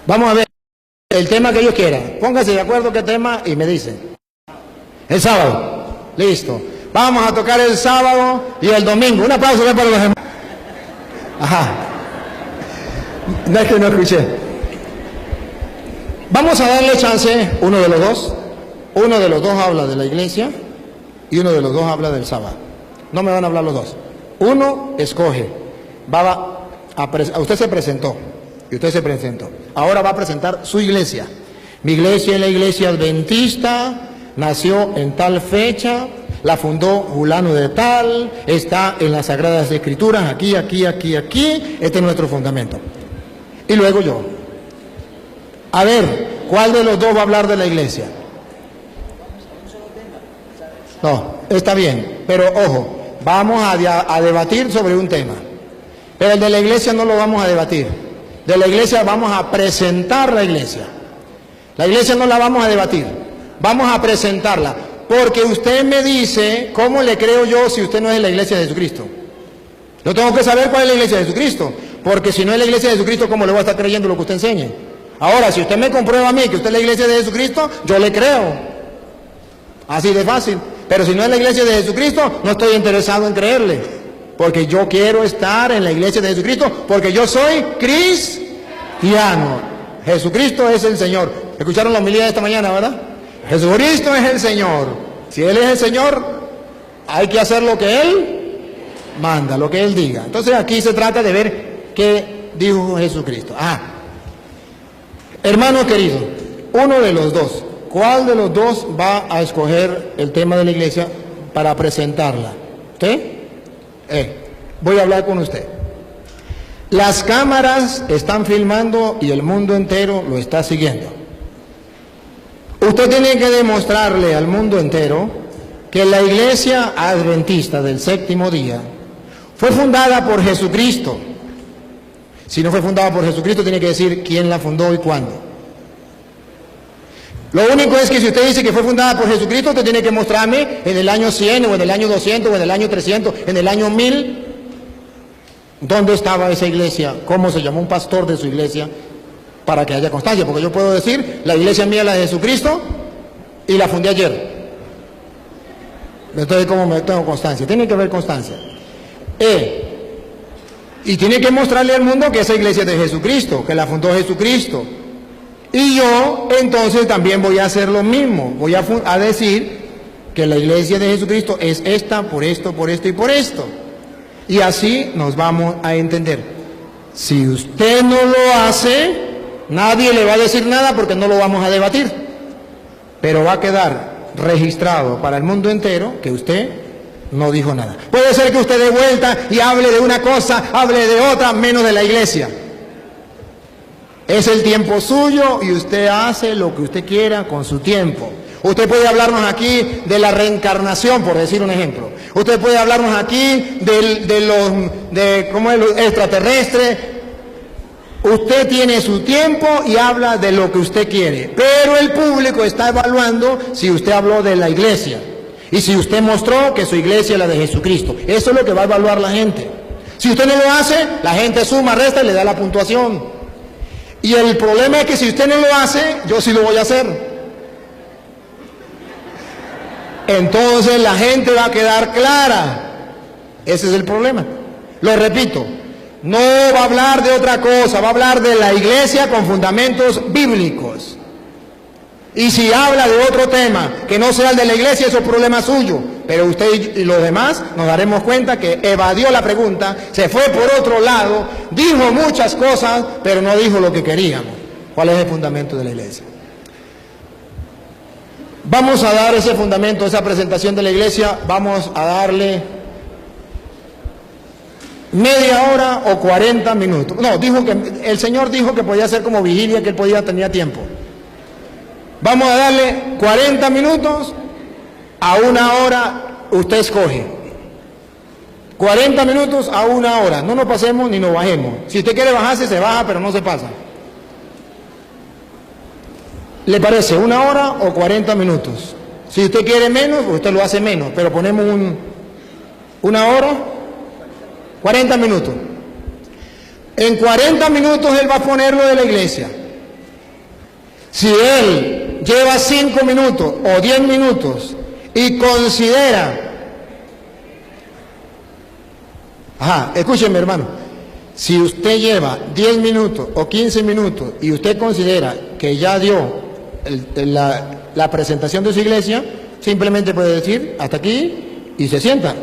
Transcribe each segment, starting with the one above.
Vamos a ver el tema que ellos quieran. Pónganse de acuerdo qué tema y me dicen. El sábado. Listo. Vamos a tocar el sábado y el domingo. Un aplauso para los demás. Ajá. No es que no escuché. Vamos a darle chance, uno de los dos. Uno de los dos habla de la iglesia y uno de los dos habla del sábado. No me van a hablar los dos. Uno escoge. Usted se presentó. Y usted se presentó. Ahora va a presentar su iglesia. Mi iglesia es la iglesia adventista, nació en tal fecha, la fundó Julano de tal, está en las Sagradas Escrituras, aquí, este es nuestro fundamento. Y luego yo. A ver, ¿cuál de los dos va a hablar de la iglesia? No, está bien, pero ojo, vamos a debatir sobre un tema. Pero el de la iglesia no lo vamos a debatir. De la iglesia vamos a presentar la iglesia. La iglesia no la vamos a debatir, vamos a presentarla. Porque usted me dice, ¿cómo le creo yo si usted no es la iglesia de Jesucristo? Yo tengo que saber cuál es la iglesia de Jesucristo. Porque si no es la iglesia de Jesucristo, ¿cómo le voy a estar creyendo lo que usted enseñe? Ahora, si usted me comprueba a mí que usted es la iglesia de Jesucristo, yo le creo. Así de fácil. Pero si no es la iglesia de Jesucristo, no estoy interesado en creerle. Porque yo quiero estar en la iglesia de Jesucristo, porque yo soy cristiano. Jesucristo es el Señor. ¿Escucharon la homilía de esta mañana, verdad? Jesucristo es el Señor. Si Él es el Señor, hay que hacer lo que Él manda, lo que Él diga. Entonces aquí se trata de ver qué dijo Jesucristo. Hermano querido, uno de los dos, ¿cuál de los dos va a escoger el tema de la iglesia para presentarla? ¿Usted? Voy a hablar con usted. Las cámaras están filmando y el mundo entero lo está siguiendo. Usted tiene que demostrarle al mundo entero que la iglesia adventista del séptimo día fue fundada por Jesucristo. Si no fue fundada por Jesucristo, tiene que decir quién la fundó y cuándo. Lo único es que si usted dice que fue fundada por Jesucristo, usted tiene que mostrarme en el año 100, o en el año 200, o en el año 300, en el año 1000, dónde estaba esa iglesia, cómo se llamó un pastor de su iglesia, para que haya constancia. Porque yo puedo decir, la iglesia mía es la de Jesucristo, y la fundé ayer. Entonces, ¿cómo me tengo constancia? Tiene que haber constancia. Y tiene que mostrarle al mundo que esa iglesia es de Jesucristo, que la fundó Jesucristo. Y yo entonces también voy a hacer lo mismo. Voy a decir que la iglesia de Jesucristo es esta, por esto y por esto. Y así nos vamos a entender. Si usted no lo hace, nadie le va a decir nada porque no lo vamos a debatir. Pero va a quedar registrado para el mundo entero que usted no dijo nada. Puede ser que usted dé vuelta y hable de una cosa, hable de otra, menos de la iglesia. Es el tiempo suyo y usted hace lo que usted quiera con su tiempo. Usted puede hablarnos aquí de la reencarnación, por decir un ejemplo. Usted puede hablarnos aquí de cómo es lo extraterrestre. Usted tiene su tiempo y habla de lo que usted quiere. Pero el público está evaluando si usted habló de la iglesia. Y si usted mostró que su iglesia es la de Jesucristo. Eso es lo que va a evaluar la gente. Si usted no lo hace, la gente suma, resta y le da la puntuación. Y el problema es que si usted no lo hace, yo sí lo voy a hacer. Entonces la gente va a quedar clara. Ese es el problema. Lo repito, no va a hablar de otra cosa, va a hablar de la iglesia con fundamentos bíblicos. Y si habla de otro tema que no sea el de la iglesia, eso es problema suyo. Pero usted y los demás nos daremos cuenta que evadió la pregunta, se fue por otro lado, dijo muchas cosas, pero no dijo lo que queríamos. ¿Cuál es el fundamento de la iglesia? Vamos a dar ese fundamento, esa presentación de la iglesia, vamos a darle media hora o 40 minutos. No, el Señor dijo que podía ser como vigilia, que él tenía tiempo. Vamos a darle 40 minutos a una hora, usted escoge. 40 minutos a una hora, no nos pasemos ni nos bajemos. Si usted quiere bajarse, se baja, pero no se pasa. ¿Le parece una hora o 40 minutos? Si usted quiere menos, usted lo hace menos, pero ponemos una hora, 40 minutos. En 40 minutos él va a poner lo de la iglesia. Si él lleva 5 minutos o 10 minutos y considera, escúcheme, hermano, si usted lleva 10 minutos o 15 minutos y usted considera que ya dio la presentación de su iglesia, simplemente puede decir hasta aquí y se sienta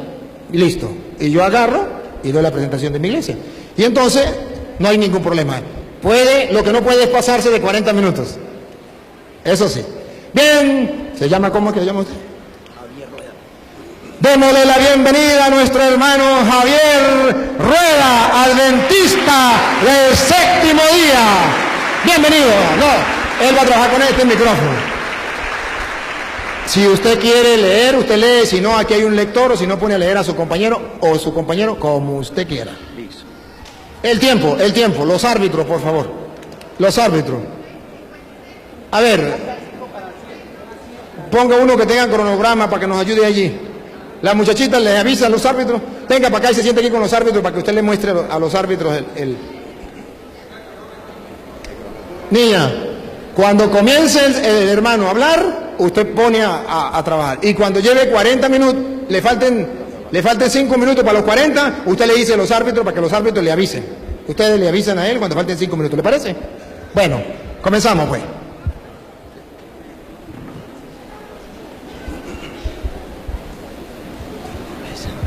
y listo. Y yo agarro y doy la presentación de mi iglesia. Y entonces no hay ningún problema. Lo que no puede es pasarse de 40 minutos. Eso sí. Bien, ¿se llama cómo que se llama usted? Démosle la bienvenida a nuestro hermano Javier Rueda, adventista del séptimo día. Bienvenido. No, él va a trabajar con este micrófono. Si usted quiere leer, usted lee. Si no, aquí hay un lector, o si no, pone a leer a su compañero o su compañero como usted quiera. El tiempo, los árbitros, por favor. Los árbitros. A ver, ponga uno que tenga cronograma para que nos ayude allí. Las muchachitas les avisan a los árbitros. Venga para acá y se siente aquí con los árbitros para que usted le muestre a los árbitros el... Niña, cuando comience el hermano a hablar, usted pone a trabajar. Y cuando lleve 40 minutos, le falten 5 minutos para los 40, usted le dice a los árbitros para que los árbitros le avisen. Ustedes le avisan a él cuando falten 5 minutos, ¿le parece? Bueno, comenzamos pues.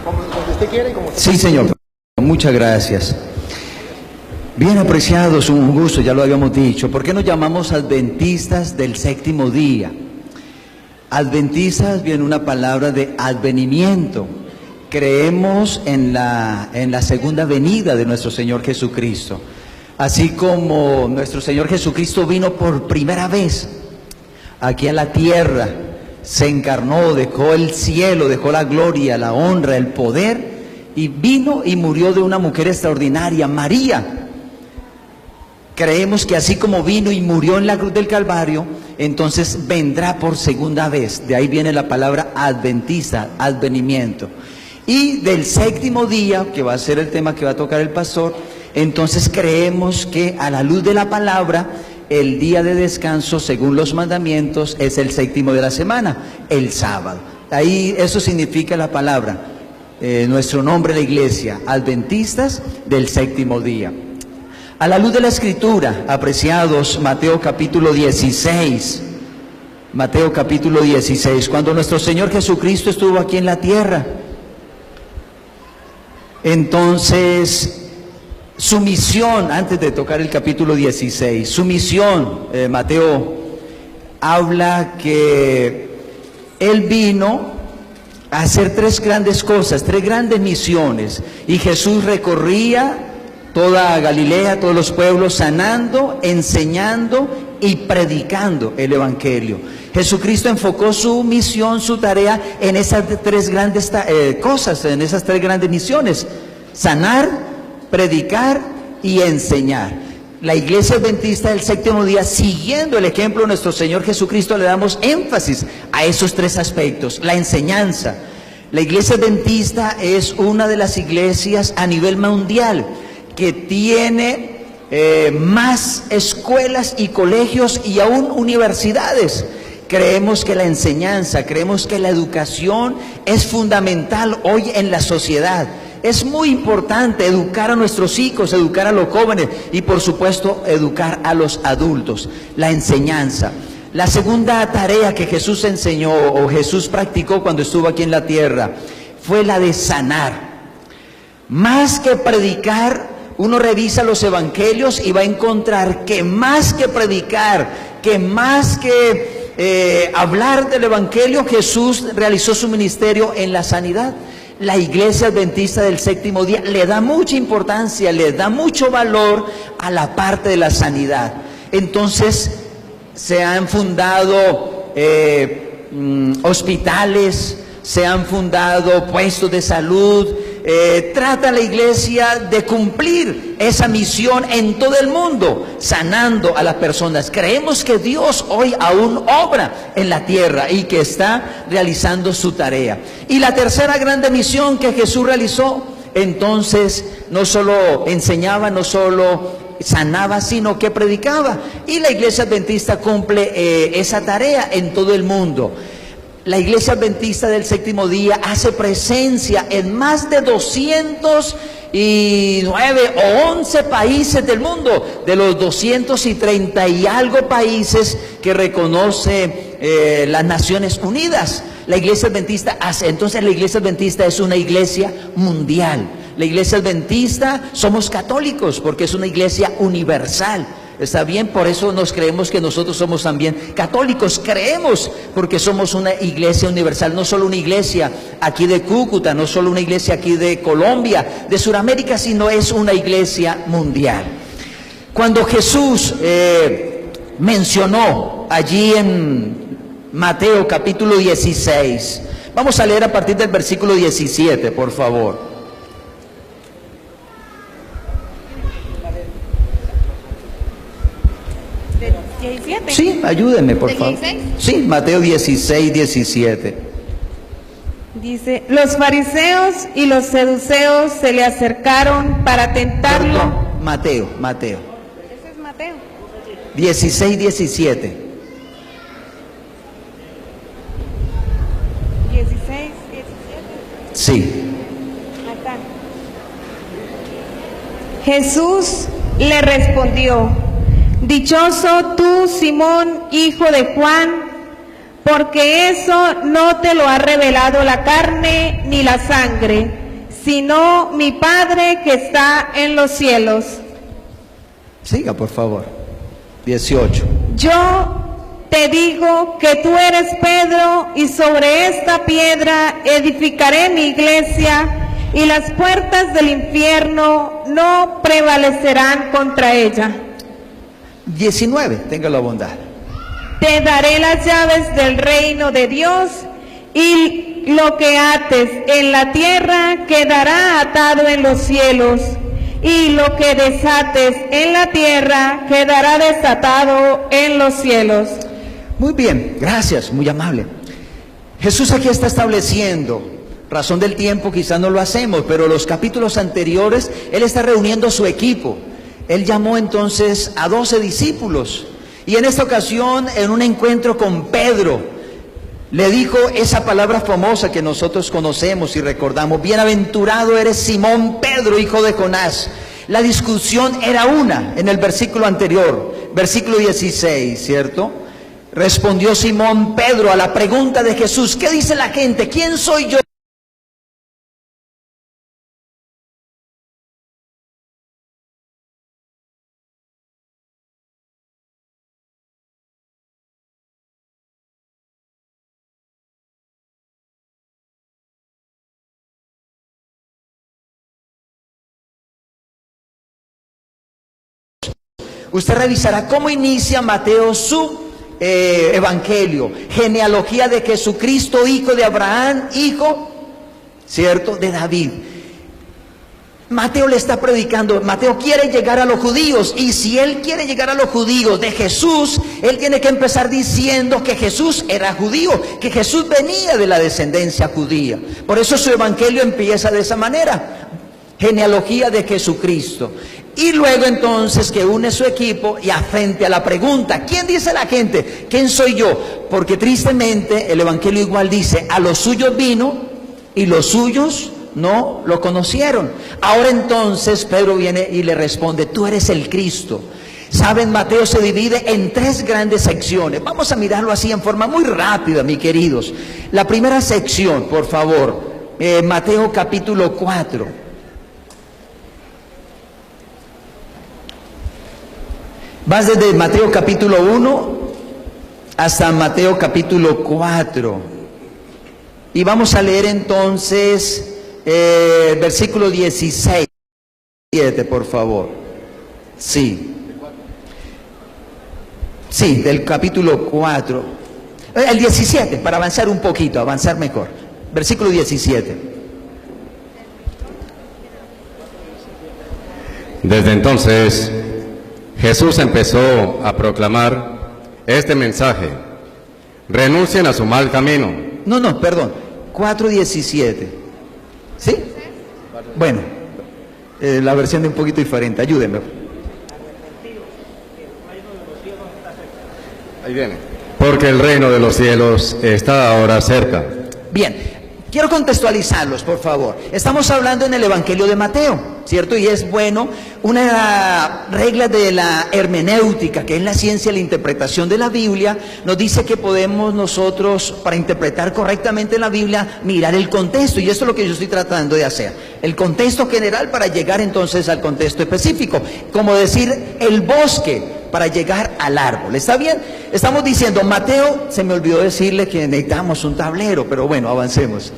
Como usted quiere, como usted. Sí, señor. Muchas gracias. Bien apreciados, un gusto, ya lo habíamos dicho. ¿Por qué nos llamamos adventistas del séptimo día? Adventistas viene una palabra de advenimiento. Creemos en la segunda venida de nuestro Señor Jesucristo. Así como nuestro Señor Jesucristo vino por primera vez aquí a la tierra, se encarnó, dejó el cielo, dejó la gloria, la honra, el poder, y vino y murió de una mujer extraordinaria, María. Creemos que así como vino y murió en la cruz del Calvario, entonces vendrá por segunda vez. De ahí viene la palabra adventista, advenimiento. Y del séptimo día, que va a ser el tema que va a tocar el pastor, entonces creemos que a la luz de la palabra, el día de descanso, según los mandamientos, es el séptimo de la semana, el sábado. Ahí eso significa la palabra, nuestro nombre de la iglesia, adventistas del séptimo día. A la luz de la Escritura, apreciados, Mateo capítulo 16, Mateo capítulo 16, cuando nuestro Señor Jesucristo estuvo aquí en la tierra, entonces su misión, antes de tocar el capítulo 16, su misión, Mateo habla que Él vino a hacer 3 grandes cosas, 3 grandes misiones, y Jesús recorría toda Galilea, todos los pueblos, sanando, enseñando y predicando el Evangelio. Jesucristo enfocó su misión, su tarea en esas 3 grandes cosas, en esas 3 grandes misiones: sanar, predicar y enseñar. La iglesia adventista del séptimo día, siguiendo el ejemplo de nuestro Señor Jesucristo, le damos énfasis a esos 3 aspectos. La enseñanza. La iglesia adventista es una de las iglesias a nivel mundial que tiene más escuelas y colegios y aún universidades. Creemos que la enseñanza, creemos que la educación es fundamental hoy en la sociedad. Es muy importante educar a nuestros hijos, educar a los jóvenes y por supuesto educar a los adultos. La enseñanza. La segunda tarea que Jesús enseñó o Jesús practicó cuando estuvo aquí en la tierra fue la de sanar. Más que predicar, uno revisa los evangelios y va a encontrar que más que predicar, que más que hablar del evangelio, Jesús realizó su ministerio en la sanidad. La iglesia adventista del séptimo día le da mucha importancia, le da mucho valor a la parte de la sanidad. Entonces se han fundado hospitales, se han fundado puestos de salud. Trata la iglesia de cumplir esa misión en todo el mundo, sanando a las personas. Creemos que Dios hoy aún obra en la tierra y que está realizando su tarea. Y la tercera grande misión que Jesús realizó, entonces no solo enseñaba, no solo sanaba, sino que predicaba. Y la iglesia adventista cumple esa tarea en todo el mundo. La iglesia adventista del séptimo día hace presencia en más de 209 o 11 países del mundo, de los 230 y algo países que reconoce las Naciones Unidas. La iglesia adventista hace, entonces la iglesia adventista es una iglesia mundial. La iglesia adventista somos católicos porque es una iglesia universal. ¿Está bien? Por eso nos creemos que nosotros somos también católicos. Creemos porque somos una iglesia universal, no solo una iglesia aquí de Cúcuta, no solo una iglesia aquí de Colombia, de Sudamérica, sino es una iglesia mundial. Cuando Jesús mencionó allí en Mateo capítulo 16, vamos a leer a partir del versículo 17, por favor. Sí, ayúdenme, por favor. Sí, Mateo 16, 17. Dice, los fariseos y los seduceos se le acercaron para tentarlo. Perdón, Mateo. Ese es Mateo. 16, 17. 16, 17. Sí. Acá. Jesús le respondió, dichoso tú, Simón, hijo de Juan, porque eso no te lo ha revelado la carne ni la sangre, sino mi Padre que está en los cielos. Siga, por favor. 18. Yo te digo que tú eres Pedro, y sobre esta piedra edificaré mi iglesia, y las puertas del infierno no prevalecerán contra ella. 19, tenga la bondad. Te daré las llaves del reino de Dios, y lo que ates en la tierra quedará atado en los cielos, y lo que desates en la tierra quedará desatado en los cielos. Muy bien, gracias, muy amable. Jesús aquí está estableciendo, razón del tiempo quizás no lo hacemos, pero los capítulos anteriores Él está reuniendo su equipo. Él llamó entonces a 12 discípulos y en esta ocasión, en un encuentro con Pedro, le dijo esa palabra famosa que nosotros conocemos y recordamos: bienaventurado eres Simón Pedro, hijo de Jonás. La discusión era una en el versículo anterior, versículo 16, ¿cierto? Respondió Simón Pedro a la pregunta de Jesús: ¿qué dice la gente? ¿Quién soy yo? Usted revisará cómo inicia Mateo su evangelio. Genealogía de Jesucristo, hijo de Abraham, hijo, ¿cierto?, de David. Mateo le está predicando. Mateo quiere llegar a los judíos, y si él quiere llegar a los judíos de Jesús, él tiene que empezar diciendo que Jesús era judío, que Jesús venía de la descendencia judía. Por eso su evangelio empieza de esa manera: genealogía de Jesucristo. Y luego entonces que une su equipo y frente a la pregunta: ¿quién dice la gente? ¿Quién soy yo? Porque tristemente el evangelio igual dice: a los suyos vino y los suyos no lo conocieron. Ahora entonces Pedro viene y le responde: tú eres el Cristo. Saben, Mateo se divide en 3 grandes secciones. Vamos a mirarlo así en forma muy rápida, mis queridos. La primera sección, por favor, Mateo capítulo 4. Vas desde Mateo capítulo 1 hasta Mateo capítulo 4. Y vamos a leer entonces versículo 16, por favor. Sí. Sí, del capítulo 4. El 17, para avanzar un poquito, avanzar mejor. Versículo 17. Desde entonces, Jesús empezó a proclamar este mensaje: renuncien a su mal camino. No, perdón, 4:17. ¿Sí? Bueno, la versión de un poquito diferente, ayúdenme. Ahí viene. Porque el reino de los cielos está ahora cerca. Bien, quiero contextualizarlos, por favor. Estamos hablando en el Evangelio de Mateo, ¿cierto? Y es bueno, una regla de la hermenéutica, que es la ciencia de la interpretación de la Biblia, nos dice que podemos nosotros, para interpretar correctamente la Biblia, mirar el contexto, y esto es lo que yo estoy tratando de hacer. El contexto general para llegar entonces al contexto específico, como decir el bosque para llegar al árbol. ¿Está bien? Estamos diciendo, Mateo, se me olvidó decirle que necesitamos un tablero, pero bueno, avancemos.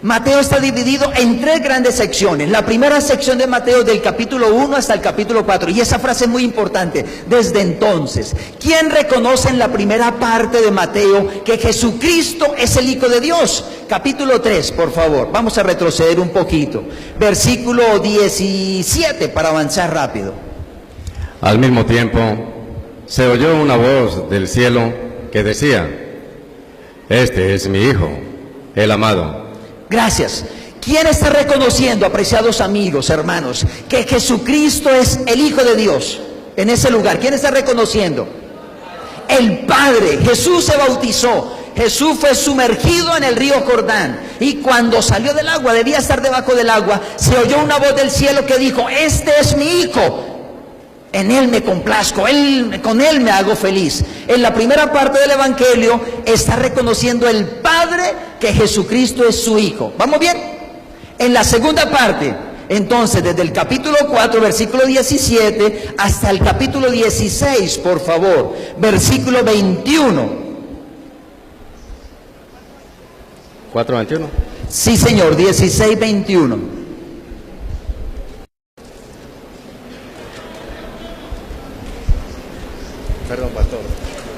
Mateo está dividido en 3 grandes secciones. La primera sección de Mateo del capítulo 1 hasta el capítulo 4. Y esa frase es muy importante. Desde entonces, ¿quién reconoce en la primera parte de Mateo que Jesucristo es el Hijo de Dios? Capítulo 3, por favor. Vamos a retroceder un poquito. Versículo 17 para avanzar rápido. Al mismo tiempo, se oyó una voz del cielo que decía: Este es mi Hijo, el amado. Gracias. ¿Quién está reconociendo, apreciados amigos, hermanos, que Jesucristo es el Hijo de Dios en ese lugar? ¿Quién está reconociendo? El Padre. Jesús se bautizó. Jesús fue sumergido en el río Jordán. Y cuando salió del agua, debía estar debajo del agua, se oyó una voz del cielo que dijo: Este es mi Hijo. En Él me complazco, con Él me hago feliz. En la primera parte del Evangelio está reconociendo el Padre que Jesucristo es su Hijo. ¿Vamos bien? En la segunda parte, entonces, desde el capítulo 4, versículo 17, hasta el capítulo 16, por favor, versículo 21. ¿4:21? Sí, señor, 16, 21. Perdón, pastor.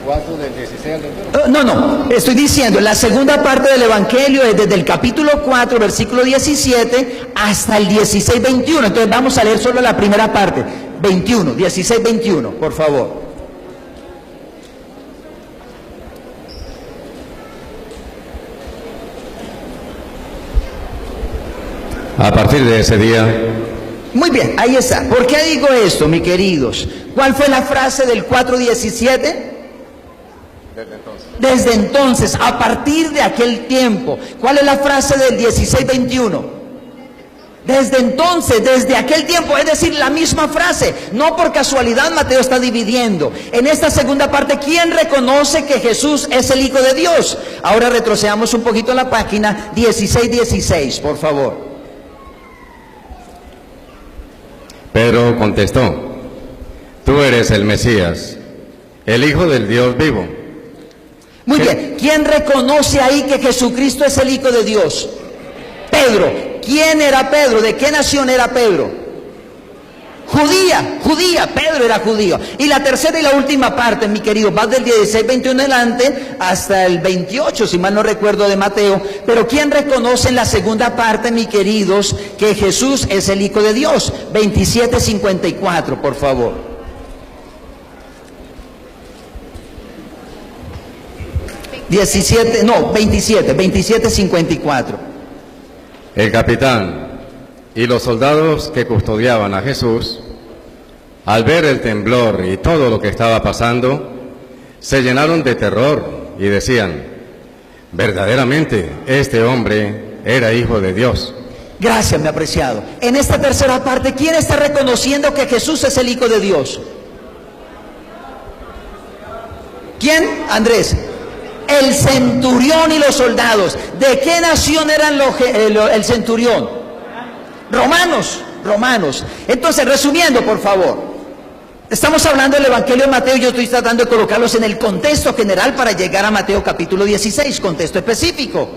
4 del 16 al 21. No, estoy diciendo, la segunda parte del Evangelio es desde el capítulo 4, versículo 17, hasta el 16, 21. Entonces vamos a leer solo la primera parte, 21, 16, 21, por favor. A partir de ese día, Muy bien, ahí está. ¿Por qué digo esto, mis queridos? ¿Cuál fue la frase del 4:17? Desde entonces, a partir de aquel tiempo. ¿Cuál es la frase del 16:21? Desde entonces, desde aquel tiempo, es decir, la misma frase. No por casualidad Mateo está dividiendo. En esta segunda parte, ¿quién reconoce que Jesús es el Hijo de Dios? Ahora retrocedamos un poquito a la página 16:16, por favor. Pedro contestó: Tú eres el Mesías, el Hijo del Dios vivo. Muy bien, ¿quién reconoce ahí que Jesucristo es el Hijo de Dios? Pedro. ¿Quién era Pedro? ¿De qué nación era Pedro? Judía, Pedro era judío. Y la tercera y la última parte, mi querido, va del 16, 21 en adelante hasta el 28, si mal no recuerdo, de Mateo. Pero ¿quién reconoce en la segunda parte, mi queridos, que Jesús es el Hijo de Dios? 27, 54, por favor. Diecisiete, no, 27, 54. El capitán y los soldados que custodiaban a Jesús, al ver el temblor y todo lo que estaba pasando, se llenaron de terror y decían: verdaderamente este hombre era Hijo de Dios. Gracias, mi apreciado. En esta tercera parte, ¿quién está reconociendo que Jesús es el Hijo de Dios? ¿Quién? Andrés. El centurión y los soldados. ¿De qué nación eran el centurión? Romanos. Entonces, resumiendo, por favor, estamos hablando del Evangelio de Mateo. Yo estoy tratando de colocarlos en el contexto general para llegar a Mateo capítulo 16, contexto específico.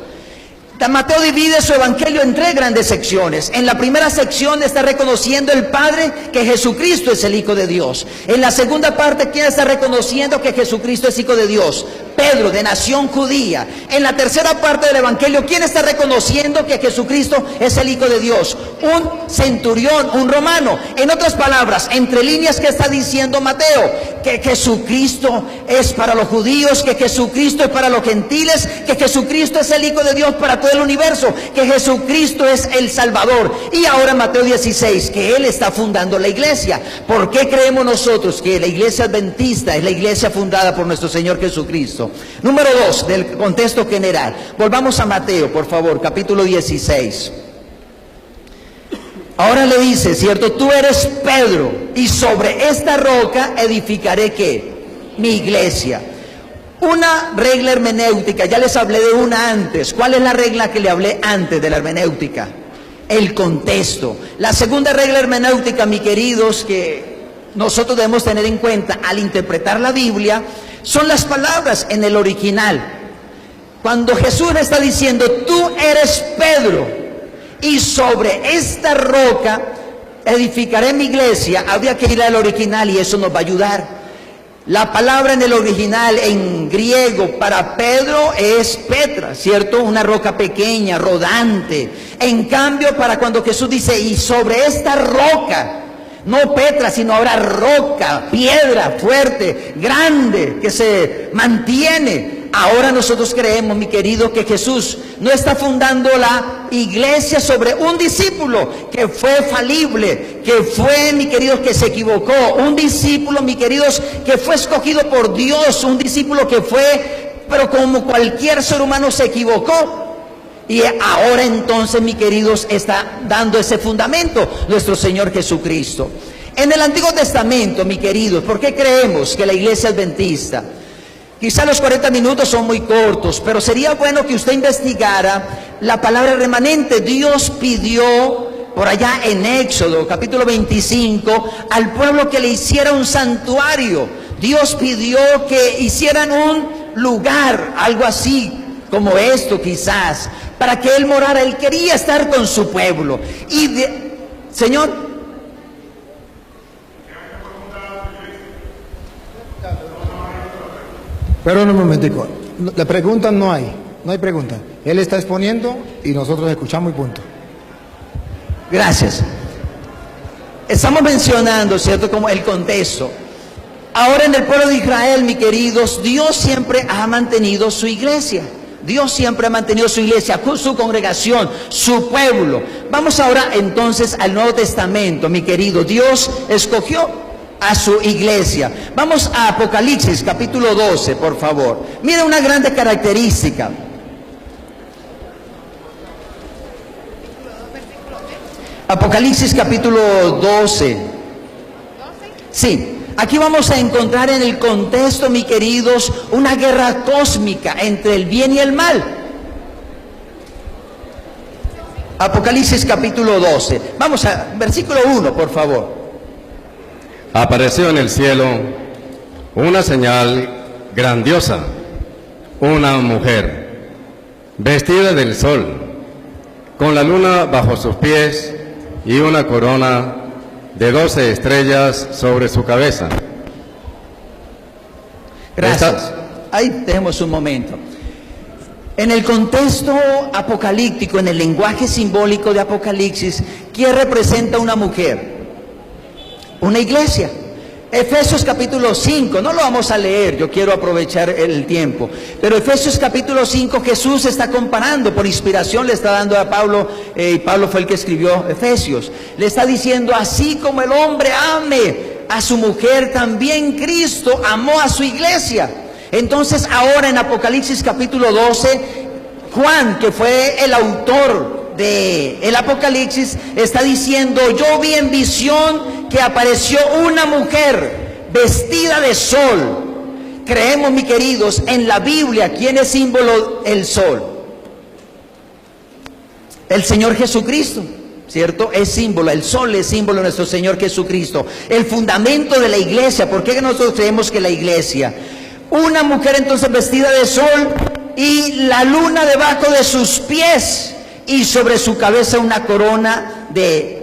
Mateo divide su evangelio en 3 grandes secciones. En la primera sección está reconociendo el Padre que Jesucristo es el Hijo de Dios. En la segunda parte, ¿quién está reconociendo que Jesucristo es Hijo de Dios? Pedro, de nación judía. En la tercera parte del Evangelio, ¿quién está reconociendo que Jesucristo es el Hijo de Dios? Un centurión, un romano. En otras palabras, entre líneas, ¿qué está diciendo Mateo? Que Jesucristo es para los judíos, que Jesucristo es para los gentiles, que Jesucristo es el Hijo de Dios para todo el universo, que Jesucristo es el Salvador. Y ahora Mateo 16, que Él está fundando la iglesia. ¿Por qué creemos nosotros que la iglesia adventista es la iglesia fundada por nuestro Señor Jesucristo? Número 2, del contexto general. Volvamos a Mateo, por favor, capítulo 16. Ahora le dice, ¿cierto? Tú eres Pedro, y sobre esta roca edificaré, ¿qué? Mi iglesia. Una regla hermenéutica, ya les hablé de una antes. ¿Cuál es la regla que le hablé antes de la hermenéutica? El contexto. La segunda regla hermenéutica, mis queridos, que nosotros debemos tener en cuenta al interpretar la Biblia, son las palabras en el original. Cuando Jesús le está diciendo, tú eres Pedro, y sobre esta roca edificaré mi iglesia, habría que ir al original y eso nos va a ayudar. La palabra en el original, en griego, para Pedro es Petra, ¿cierto? Una roca pequeña, rodante. En cambio, para cuando Jesús dice, y sobre esta roca, no Petra, sino ahora roca, piedra fuerte, grande, que se mantiene. Ahora nosotros creemos, mi querido, que Jesús no está fundando la iglesia sobre un discípulo que fue falible, que fue, mi queridos, que se equivocó, un discípulo, mi queridos, que fue escogido por Dios, un discípulo que fue, pero como cualquier ser humano se equivocó. Y ahora entonces, mi queridos, está dando ese fundamento nuestro Señor Jesucristo. En el Antiguo Testamento, mi queridos, ¿por qué creemos que la iglesia adventista? Quizá los 40 minutos son muy cortos, pero sería bueno que usted investigara la palabra remanente. Dios pidió por allá en Éxodo, capítulo 25, al pueblo que le hiciera un santuario. Dios pidió que hicieran un lugar, algo así como esto quizás, para que Él morara. Él quería estar con su pueblo. Señor, pero un momentico, la pregunta no hay pregunta. Él está exponiendo y nosotros escuchamos y punto. Gracias. Estamos mencionando, ¿cierto?, como el contexto. Ahora en el pueblo de Israel, mis queridos, Dios siempre ha mantenido su iglesia. Dios siempre ha mantenido su iglesia, su congregación, su pueblo. Vamos ahora entonces al Nuevo Testamento, mi querido. Dios escogió a su iglesia. Vamos a Apocalipsis capítulo 12, por favor. Mira una grande característica. Apocalipsis capítulo 12. Sí, aquí vamos a encontrar en el contexto, mis queridos, una guerra cósmica entre el bien y el mal. Apocalipsis capítulo 12. Vamos a versículo 1, por favor. Apareció en el cielo una señal grandiosa, una mujer vestida del sol, con la luna bajo sus pies y una corona de 12 estrellas sobre su cabeza. Gracias. Ahí tenemos un momento. En el contexto apocalíptico, en el lenguaje simbólico de Apocalipsis, ¿quién representa una mujer? Una iglesia. Efesios capítulo 5, no lo vamos a leer, yo quiero aprovechar el tiempo, pero Efesios capítulo 5, Jesús está comparando, por inspiración le está dando a Pablo, y Pablo fue el que escribió Efesios, le está diciendo, así como el hombre ame a su mujer, también Cristo amó a su iglesia. Entonces ahora en Apocalipsis capítulo 12, Juan, que fue el autor de el Apocalipsis, está diciendo, yo vi en visión que apareció una mujer vestida de sol. Creemos, mis queridos, en la Biblia, ¿quién es símbolo el sol? El Señor Jesucristo, ¿cierto? Es símbolo, el sol es símbolo de nuestro Señor Jesucristo. El fundamento de la iglesia, ¿por qué nosotros creemos que la iglesia? Una mujer entonces vestida de sol y la luna debajo de sus pies y sobre su cabeza una corona de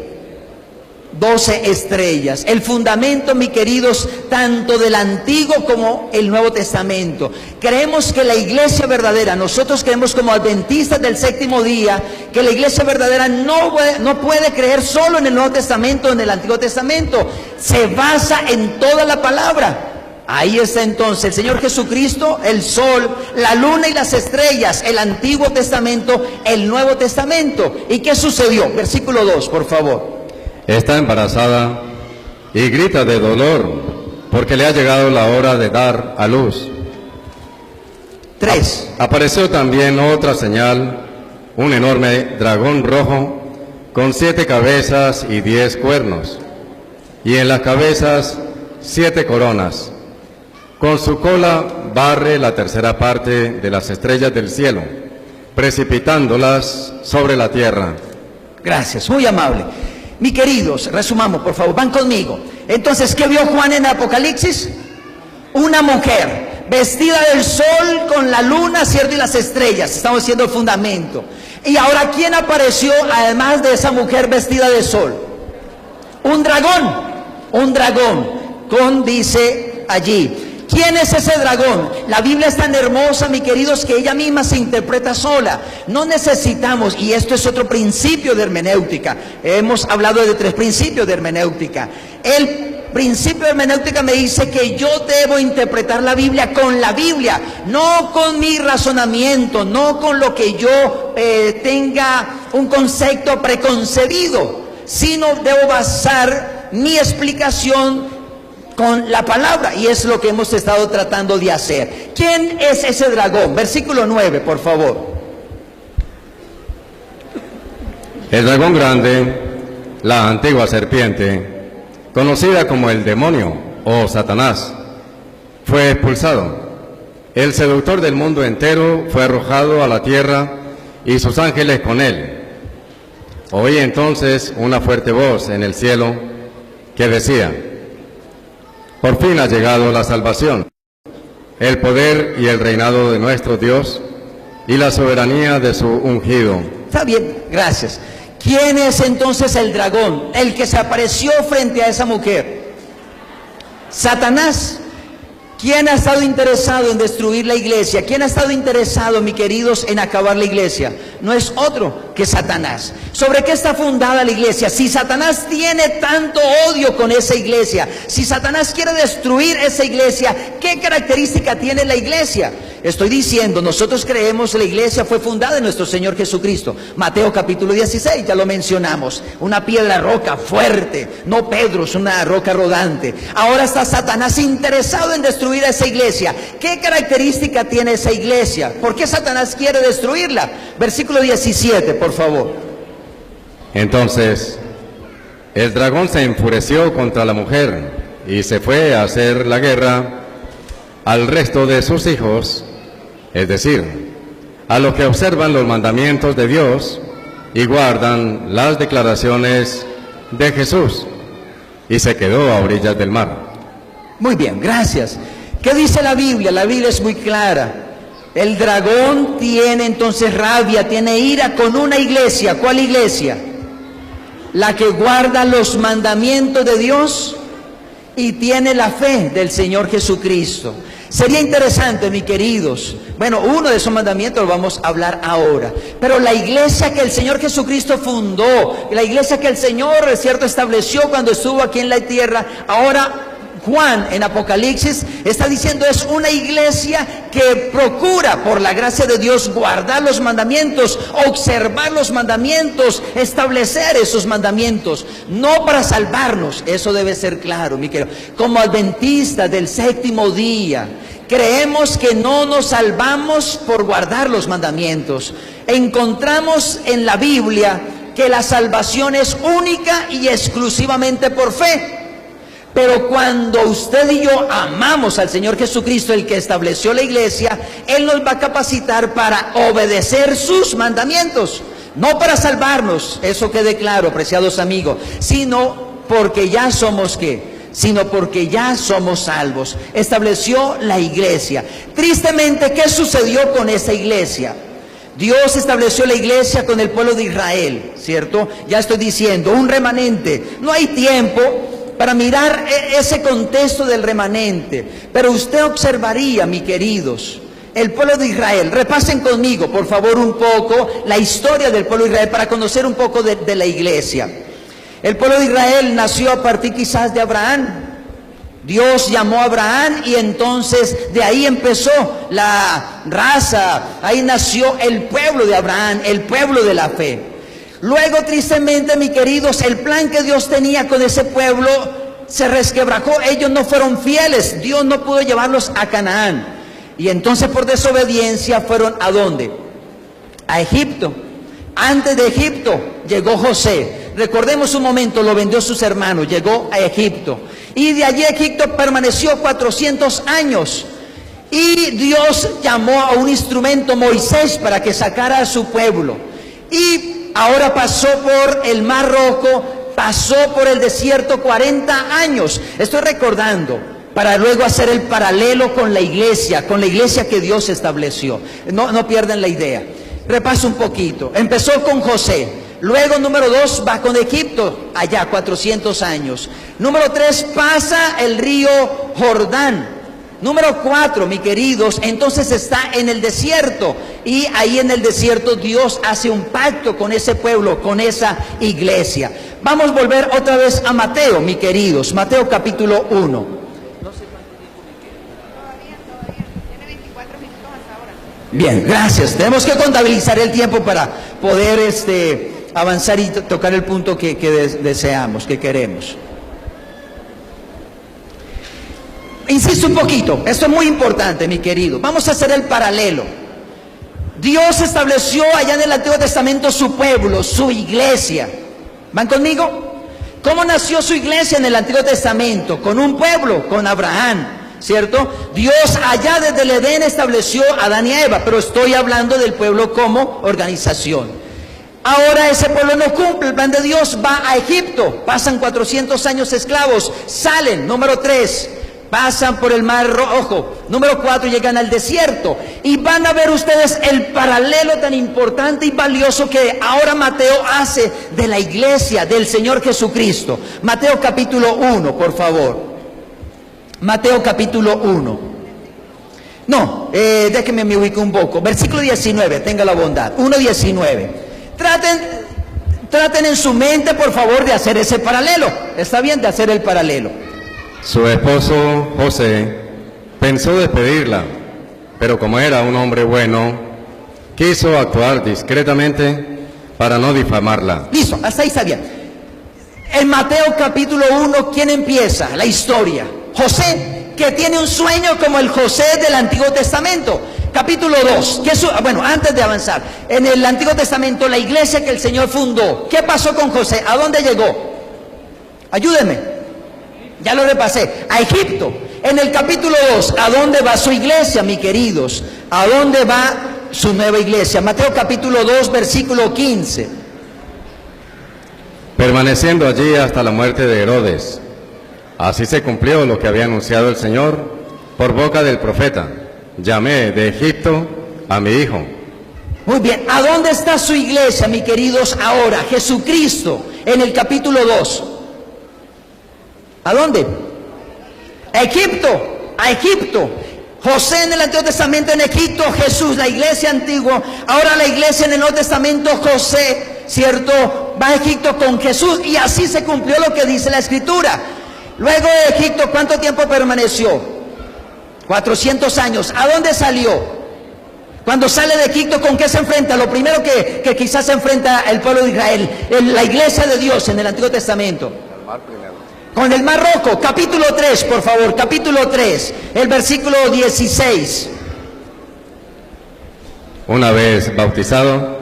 12 estrellas. El fundamento, mis queridos, tanto del Antiguo como el Nuevo Testamento. Creemos que la iglesia verdadera, nosotros creemos como adventistas del séptimo día, que la iglesia verdadera no puede creer solo en el Nuevo Testamento o en el Antiguo Testamento. Se basa en toda la palabra. Ahí está entonces el Señor Jesucristo, el sol, la luna y las estrellas, el Antiguo Testamento, el Nuevo Testamento. ¿Y qué sucedió? Versículo 2, por favor. Está embarazada y grita de dolor porque le ha llegado la hora de dar a luz. 3. Apareció también otra señal, un enorme dragón rojo con 7 cabezas y 10 cuernos, y en las cabezas 7 coronas. Con su cola barre la tercera parte de las estrellas del cielo, precipitándolas sobre la tierra. Gracias, muy amable. Mis queridos, resumamos, por favor, van conmigo. Entonces, ¿qué vio Juan en Apocalipsis? Una mujer vestida del sol con la luna, ¿cierto? Y las estrellas. Estamos haciendo el fundamento. Y ahora, ¿quién apareció además de esa mujer vestida de sol? Un dragón. Un dragón. Dice allí. ¿Quién es ese dragón? La Biblia es tan hermosa, mis queridos, que ella misma se interpreta sola. No necesitamos, y esto es otro principio de hermenéutica. Hemos hablado de 3 principios de hermenéutica. El principio de hermenéutica me dice que yo debo interpretar la Biblia, no con mi razonamiento, no con lo que yo tenga un concepto preconcebido, sino debo basar mi explicación con la palabra, y es lo que hemos estado tratando de hacer. ¿Quién es ese dragón? Versículo 9, por favor. El dragón grande, la antigua serpiente, conocida como el demonio o Satanás, fue expulsado. El seductor del mundo entero fue arrojado a la tierra y sus ángeles con él. Oí entonces una fuerte voz en el cielo que decía: por fin ha llegado la salvación, el poder y el reinado de nuestro Dios y la soberanía de su ungido. Está bien, gracias. ¿Quién es entonces el dragón? El que se apareció frente a esa mujer. Satanás. ¿Quién ha estado interesado en destruir la iglesia? ¿Quién ha estado interesado, mis queridos, en acabar la iglesia? No es otro que Satanás. ¿Sobre qué está fundada la iglesia? Si Satanás tiene tanto odio con esa iglesia, si Satanás quiere destruir esa iglesia, ¿qué característica tiene la iglesia? Estoy diciendo, nosotros creemos que la iglesia fue fundada en nuestro Señor Jesucristo. Mateo capítulo 16, ya lo mencionamos. Una piedra roca fuerte, no Pedro, es una roca rodante. Ahora está Satanás interesado en destruir a esa iglesia. ¿Qué característica tiene esa iglesia? ¿Por qué Satanás quiere destruirla? Versículo 17, por favor. Entonces, el dragón se enfureció contra la mujer y se fue a hacer la guerra al resto de sus hijos, es decir, a los que observan los mandamientos de Dios y guardan las declaraciones de Jesús, y se quedó a orillas del mar. Muy bien, gracias. ¿Qué dice la Biblia? La Biblia es muy clara. El dragón tiene entonces rabia, tiene ira con una iglesia. ¿Cuál iglesia? La que guarda los mandamientos de Dios y tiene la fe del Señor Jesucristo. Sería interesante, mis queridos, bueno, uno de esos mandamientos lo vamos a hablar ahora, pero la iglesia que el Señor Jesucristo fundó, la iglesia que el Señor, cierto, estableció cuando estuvo aquí en la tierra, ahora Juan en Apocalipsis está diciendo es una iglesia que procura por la gracia de Dios guardar los mandamientos, observar los mandamientos, establecer esos mandamientos, no para salvarnos, eso debe ser claro, mi querido. Como adventistas del séptimo día, creemos que no nos salvamos por guardar los mandamientos. Encontramos en la Biblia que la salvación es única y exclusivamente por fe. Pero cuando usted y yo amamos al Señor Jesucristo, el que estableció la iglesia, Él nos va a capacitar para obedecer sus mandamientos. No para salvarnos, eso quede claro, apreciados amigos, sino porque ya somos ¿qué? Sino porque ya somos salvos. Estableció la iglesia. Tristemente, ¿qué sucedió con esa iglesia? Dios estableció la iglesia con el pueblo de Israel, ¿cierto? Ya estoy diciendo, un remanente. No hay tiempo para mirar ese contexto del remanente, pero usted observaría, mis queridos, el pueblo de Israel. Repasen conmigo, por favor, un poco la historia del pueblo de Israel para conocer un poco de la iglesia. El pueblo de Israel nació a partir quizás de Abraham. Dios llamó a Abraham y entonces de ahí empezó la raza, ahí nació el pueblo de Abraham, el pueblo de la fe. Luego, tristemente, mis queridos, el plan que Dios tenía con ese pueblo se resquebrajó. Ellos no fueron fieles, Dios no pudo llevarlos a Canaán. Y entonces por desobediencia fueron ¿a dónde? A Egipto. Antes de Egipto llegó José. Recordemos un momento, lo vendió a sus hermanos, llegó a Egipto. Y de allí Egipto permaneció 400 años. Y Dios llamó a un instrumento, Moisés, para que sacara a su pueblo. Y ahora pasó por el Mar Rojo, pasó por el desierto 40 años. Estoy recordando, para luego hacer el paralelo con la iglesia que Dios estableció. No pierdan la idea. Repaso un poquito. Empezó con José. Luego, número 2, va con Egipto, allá 400 años. Número 3, pasa el río Jordán. Número 4, mis queridos, entonces está en el desierto. Y ahí en el desierto Dios hace un pacto con ese pueblo, con esa iglesia. Vamos a volver otra vez a Mateo, mis queridos. Mateo capítulo 1. Bien, gracias. Tenemos que contabilizar el tiempo para poder avanzar y tocar el punto que deseamos, que queremos. Insisto un poquito, esto es muy importante, mi querido. Vamos a hacer el paralelo. Dios estableció allá en el Antiguo Testamento su pueblo, su iglesia. ¿Van conmigo? ¿Cómo nació su iglesia en el Antiguo Testamento? Con un pueblo, con Abraham, ¿cierto? Dios allá desde el Edén estableció a Adán y a Eva, pero estoy hablando del pueblo como organización. Ahora ese pueblo no cumple el plan de Dios, va a Egipto, pasan 400 años esclavos, salen, número 3, pasan por el Mar Rojo, número 4, llegan al desierto, y van a ver ustedes el paralelo tan importante y valioso que ahora Mateo hace de la iglesia del Señor Jesucristo. Mateo capítulo 1, por favor. Mateo capítulo 1. No, déjenme me ubico un poco. Versículo 19, tenga la bondad. 1:19. Traten en su mente, por favor, de hacer ese paralelo. ¿Está bien? De hacer el paralelo. Su esposo José pensó despedirla, pero como era un hombre bueno, quiso actuar discretamente para no difamarla. Listo, hasta ahí está bien. En Mateo capítulo 1, ¿quién empieza la historia? José, que tiene un sueño como el José del Antiguo Testamento. Capítulo 2, bueno, antes de avanzar, en el Antiguo Testamento, la iglesia que el Señor fundó, ¿qué pasó con José? ¿A dónde llegó? Ayúdenme, ya lo repasé, a Egipto. En el capítulo 2, ¿a dónde va su iglesia, mis queridos? ¿A dónde va su nueva iglesia? Mateo capítulo 2, versículo 15. Permaneciendo allí hasta la muerte de Herodes. Así se cumplió lo que había anunciado el Señor por boca del profeta. Llamé de Egipto a mi hijo. Muy bien, ¿a dónde está su iglesia, mis queridos, ahora? Jesucristo, en el capítulo 2. ¿A dónde? A Egipto, a Egipto. José en el Antiguo Testamento en Egipto, Jesús, la iglesia antigua. Ahora la iglesia en el Nuevo Testamento, José, ¿cierto? Va a Egipto con Jesús y así se cumplió lo que dice la Escritura. Luego de Egipto, ¿cuánto tiempo permaneció? 400 años. ¿A dónde salió? Cuando sale de Egipto, ¿con qué se enfrenta? Lo primero que quizás se enfrenta el pueblo de Israel, la iglesia de Dios en el Antiguo Testamento. Con el Mar Rojo, capítulo 3, por favor, capítulo 3, el versículo 16. Una vez bautizado,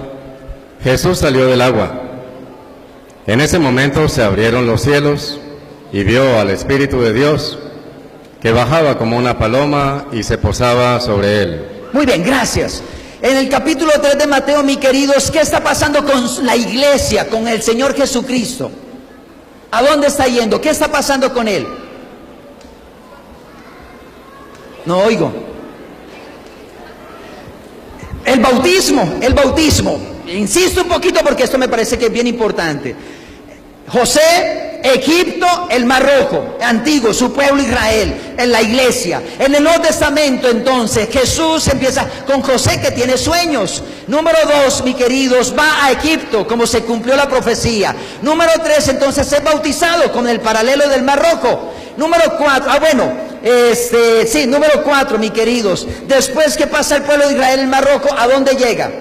Jesús salió del agua. En ese momento se abrieron los cielos y vio al Espíritu de Dios que bajaba como una paloma y se posaba sobre él. Muy bien, gracias. En el capítulo 3 de Mateo, mis queridos, ¿qué está pasando con la iglesia, con el Señor Jesucristo? ¿A dónde está yendo? ¿Qué está pasando con él? No oigo. el bautismo. Insisto un poquito porque esto me parece que es bien importante. José, Egipto, el Mar Rojo, antiguo, su pueblo Israel, en la iglesia. En el Nuevo Testamento, entonces, Jesús empieza con José, que tiene sueños. Número 2, mis queridos, va a Egipto, como se cumplió la profecía. Número 3, entonces, es bautizado con el paralelo del Mar Rojo. Número 4, número 4, mis queridos. Después que pasa el pueblo de Israel el Mar Rojo, ¿a dónde llega?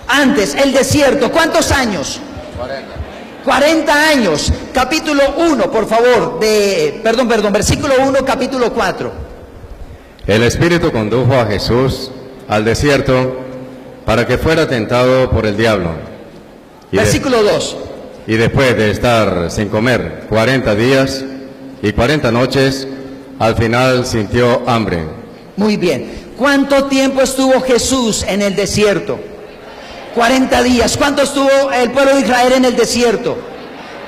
Antes, el desierto. ¿Cuántos años? 40 años. Capítulo 1, por favor, versículo 1, capítulo 4. El Espíritu condujo a Jesús al desierto para que fuera tentado por el diablo. Versículo 2. Y después de estar sin comer 40 días y 40 noches, al final sintió hambre. Muy bien. ¿Cuánto tiempo estuvo Jesús en el desierto? 40 días. ¿Cuánto estuvo el pueblo de Israel en el desierto?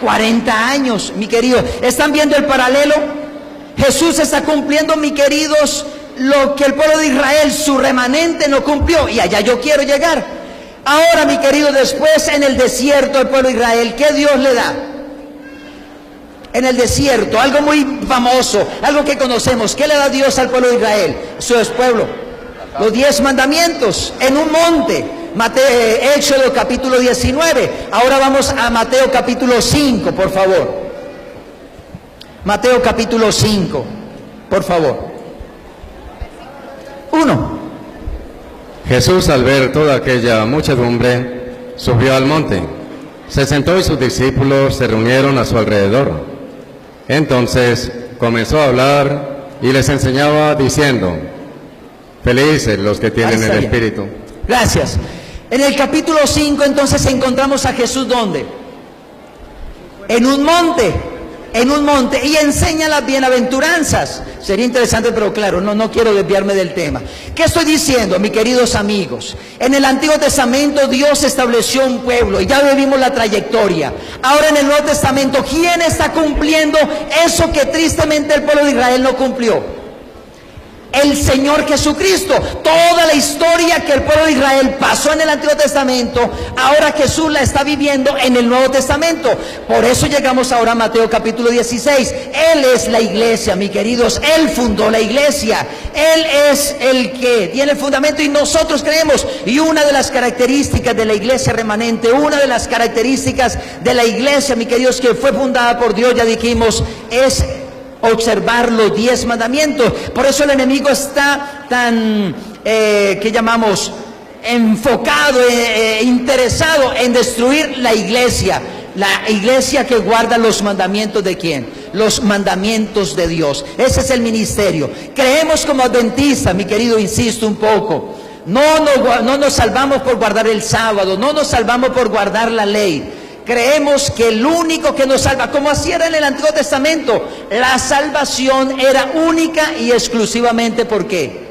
40 años, mi querido. ¿Están viendo el paralelo? Jesús está cumpliendo, mi queridos, lo que el pueblo de Israel, su remanente, no cumplió. Y allá yo quiero llegar. Ahora, mi querido, después en el desierto el pueblo de Israel, ¿qué Dios le da? En el desierto, algo muy famoso, algo que conocemos. ¿Qué le da Dios al pueblo de Israel? Su pueblo. Los 10 mandamientos en un monte. Éxodo capítulo 19. Ahora vamos a Mateo capítulo 5, por favor. Mateo capítulo 5, por favor. 1. Jesús, al ver toda aquella muchedumbre, subió al monte. Se sentó y sus discípulos se reunieron a su alrededor. Entonces comenzó a hablar y les enseñaba diciendo: felices los que tienen el Espíritu. Gracias. En el capítulo 5 entonces encontramos a Jesús, ¿dónde? En un monte, y enseña las bienaventuranzas. Sería interesante, pero claro, no quiero desviarme del tema. ¿Qué estoy diciendo, mis queridos amigos? En el Antiguo Testamento Dios estableció un pueblo y ya vivimos la trayectoria. Ahora en el Nuevo Testamento, ¿quién está cumpliendo eso que tristemente el pueblo de Israel no cumplió? El Señor Jesucristo. Toda la historia que el pueblo de Israel pasó en el Antiguo Testamento, ahora Jesús la está viviendo en el Nuevo Testamento. Por eso llegamos ahora a Mateo capítulo 16. Él es la iglesia, mis queridos. Él fundó la iglesia. Él es el que tiene el fundamento y nosotros creemos. Y una de las características de la iglesia remanente, una de las características de la iglesia, mis queridos, que fue fundada por Dios, ya dijimos, es observar los 10 mandamientos. Por eso el enemigo está tan, enfocado, interesado en destruir la iglesia que guarda los mandamientos de ¿quién? Los mandamientos de Dios. Ese es el ministerio. Creemos como adventistas, mi querido, insisto un poco, no nos salvamos por guardar el sábado, no nos salvamos por guardar la ley. Creemos que el único que nos salva, como así era en el Antiguo Testamento, la salvación era única y exclusivamente ¿por qué?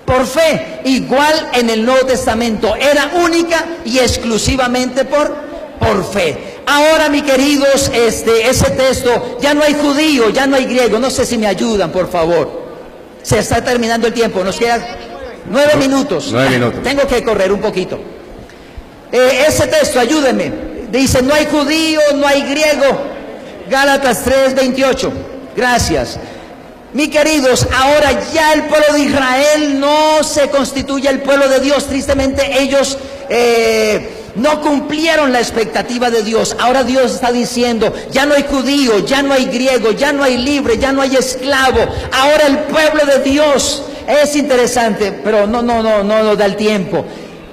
Por fe. Igual en el Nuevo Testamento era única y exclusivamente por fe. Ahora, mis queridos, ese texto, ya no hay judío, ya no hay griego. No sé si me ayudan, por favor. Se está terminando el tiempo, nos quedan 9 minutos. 9 minutos. Tengo que correr un poquito. Ese texto, ayúdenme. Dice, no hay judío, no hay griego. Gálatas 3:28. Gracias. Mis queridos, ahora ya el pueblo de Israel no se constituye el pueblo de Dios. Tristemente ellos no cumplieron la expectativa de Dios. Ahora Dios está diciendo, ya no hay judío, ya no hay griego, ya no hay libre, ya no hay esclavo. Ahora el pueblo de Dios. Es interesante, pero no nos da el tiempo.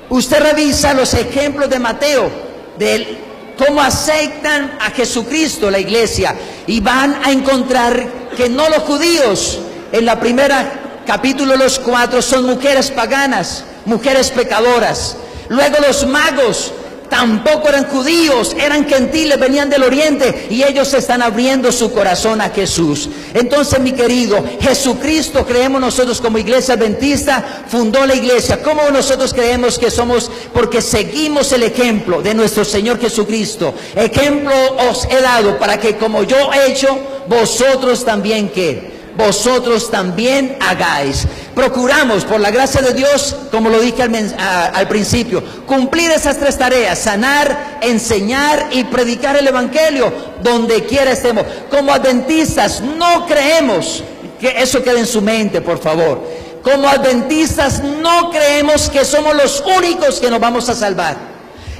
Usted revisa los ejemplos de Mateo, de cómo aceptan a Jesucristo la iglesia, y van a encontrar que no los judíos, en la primera capítulo los 4 son mujeres paganas, mujeres pecadoras. Luego los magos tampoco eran judíos, eran gentiles, venían del oriente, y ellos están abriendo su corazón a Jesús. Entonces, mi querido, Jesucristo, creemos nosotros como iglesia adventista, fundó la iglesia. ¿Cómo nosotros creemos que somos? Porque seguimos el ejemplo de nuestro Señor Jesucristo. Ejemplo os he dado para que como yo he hecho, vosotros también ¿qué? vosotros también hagáis. Procuramos, por la gracia de Dios, como lo dije al principio, cumplir esas tres tareas: sanar, enseñar y predicar el Evangelio donde quiera estemos. Como adventistas no creemos, que eso quede en su mente, por favor. Como adventistas no creemos que somos los únicos que nos vamos a salvar.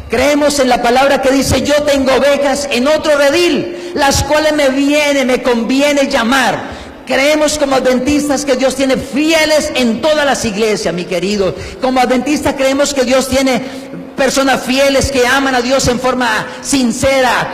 Creemos en la palabra que dice: yo tengo ovejas en otro redil, las cuales me conviene llamar. Creemos como adventistas que Dios tiene fieles en todas las iglesias, mi querido. Como adventistas creemos que Dios tiene personas fieles que aman a Dios en forma sincera,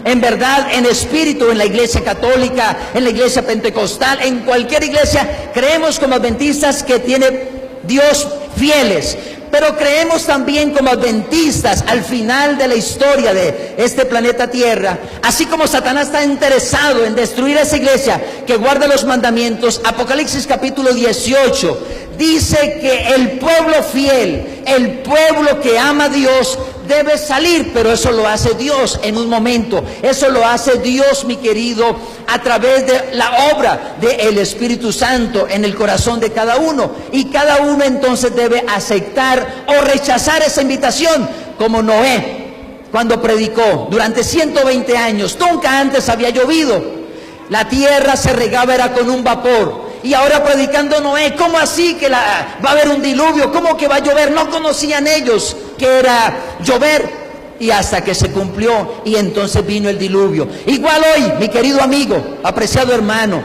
en verdad, en espíritu, en la iglesia católica, en la iglesia pentecostal, en cualquier iglesia. Creemos como adventistas que tiene Dios fieles. Pero creemos también como adventistas, al final de la historia de este planeta Tierra, así como Satanás está interesado en destruir esa iglesia que guarda los mandamientos, Apocalipsis capítulo 18 dice que el pueblo fiel, el pueblo que ama a Dios, debe salir, pero eso lo hace Dios en un momento. Eso lo hace Dios, mi querido, a través de la obra del Espíritu Santo en el corazón de cada uno. Y cada uno entonces debe aceptar o rechazar esa invitación, como Noé, cuando predicó durante 120 años. Nunca antes había llovido. La tierra se regaba era con un vapor. Y ahora predicando Noé, ¿cómo así que va a haber un diluvio? ¿Cómo que va a llover? No conocían ellos que era llover, y hasta que se cumplió, y entonces vino el diluvio. Igual hoy, mi querido amigo, apreciado hermano,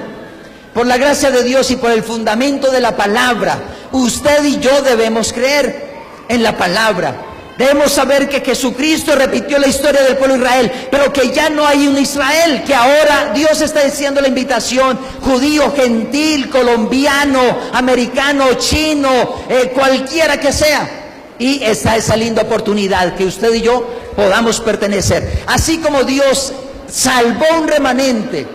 por la gracia de Dios y por el fundamento de la palabra, usted y yo debemos creer en la palabra. Debemos saber que Jesucristo repitió la historia del pueblo de Israel, pero que ya no hay un Israel, que ahora Dios está diciendo la invitación: judío, gentil, colombiano, americano, chino, cualquiera que sea. Y está esa linda oportunidad que usted y yo podamos pertenecer. Así como Dios salvó un remanente,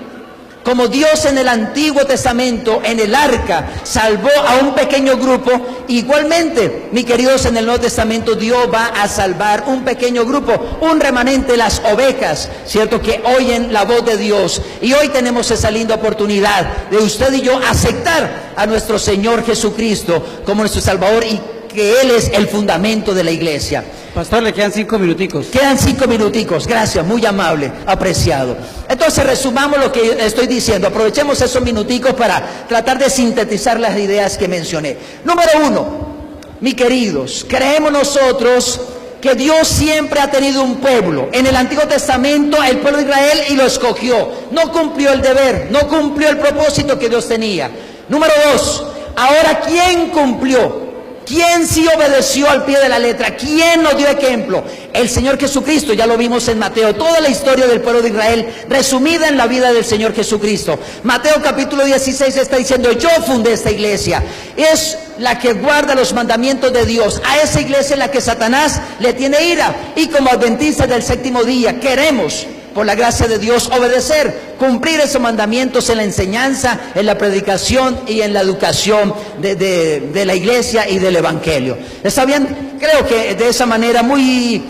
como Dios en el Antiguo Testamento, en el arca, salvó a un pequeño grupo, igualmente, mis queridos, en el Nuevo Testamento Dios va a salvar un pequeño grupo, un remanente, las ovejas, ¿cierto?, que oyen la voz de Dios. Y hoy tenemos esa linda oportunidad de usted y yo aceptar a nuestro Señor Jesucristo como nuestro Salvador, y que Él es el fundamento de la iglesia. Pastor, le quedan 5 minuticos. Quedan 5 minuticos, gracias, muy amable, apreciado. Entonces resumamos lo que estoy diciendo, aprovechemos esos minuticos para tratar de sintetizar las ideas que mencioné. Número 1, mis queridos, creemos nosotros que Dios siempre ha tenido un pueblo. En el Antiguo Testamento el pueblo de Israel, y lo escogió. No cumplió el deber, no cumplió el propósito que Dios tenía. Número 2, ahora ¿quién cumplió? ¿Quién sí obedeció al pie de la letra? ¿Quién nos dio ejemplo? El Señor Jesucristo. Ya lo vimos en Mateo, toda la historia del pueblo de Israel resumida en la vida del Señor Jesucristo. Mateo capítulo 16 está diciendo: yo fundé esta iglesia, es la que guarda los mandamientos de Dios. A esa iglesia en la que Satanás le tiene ira, y como adventistas del séptimo día queremos, por la gracia de Dios, obedecer, cumplir esos mandamientos en la enseñanza, en la predicación y en la educación de la iglesia y del evangelio. ¿Está bien? Creo que de esa manera muy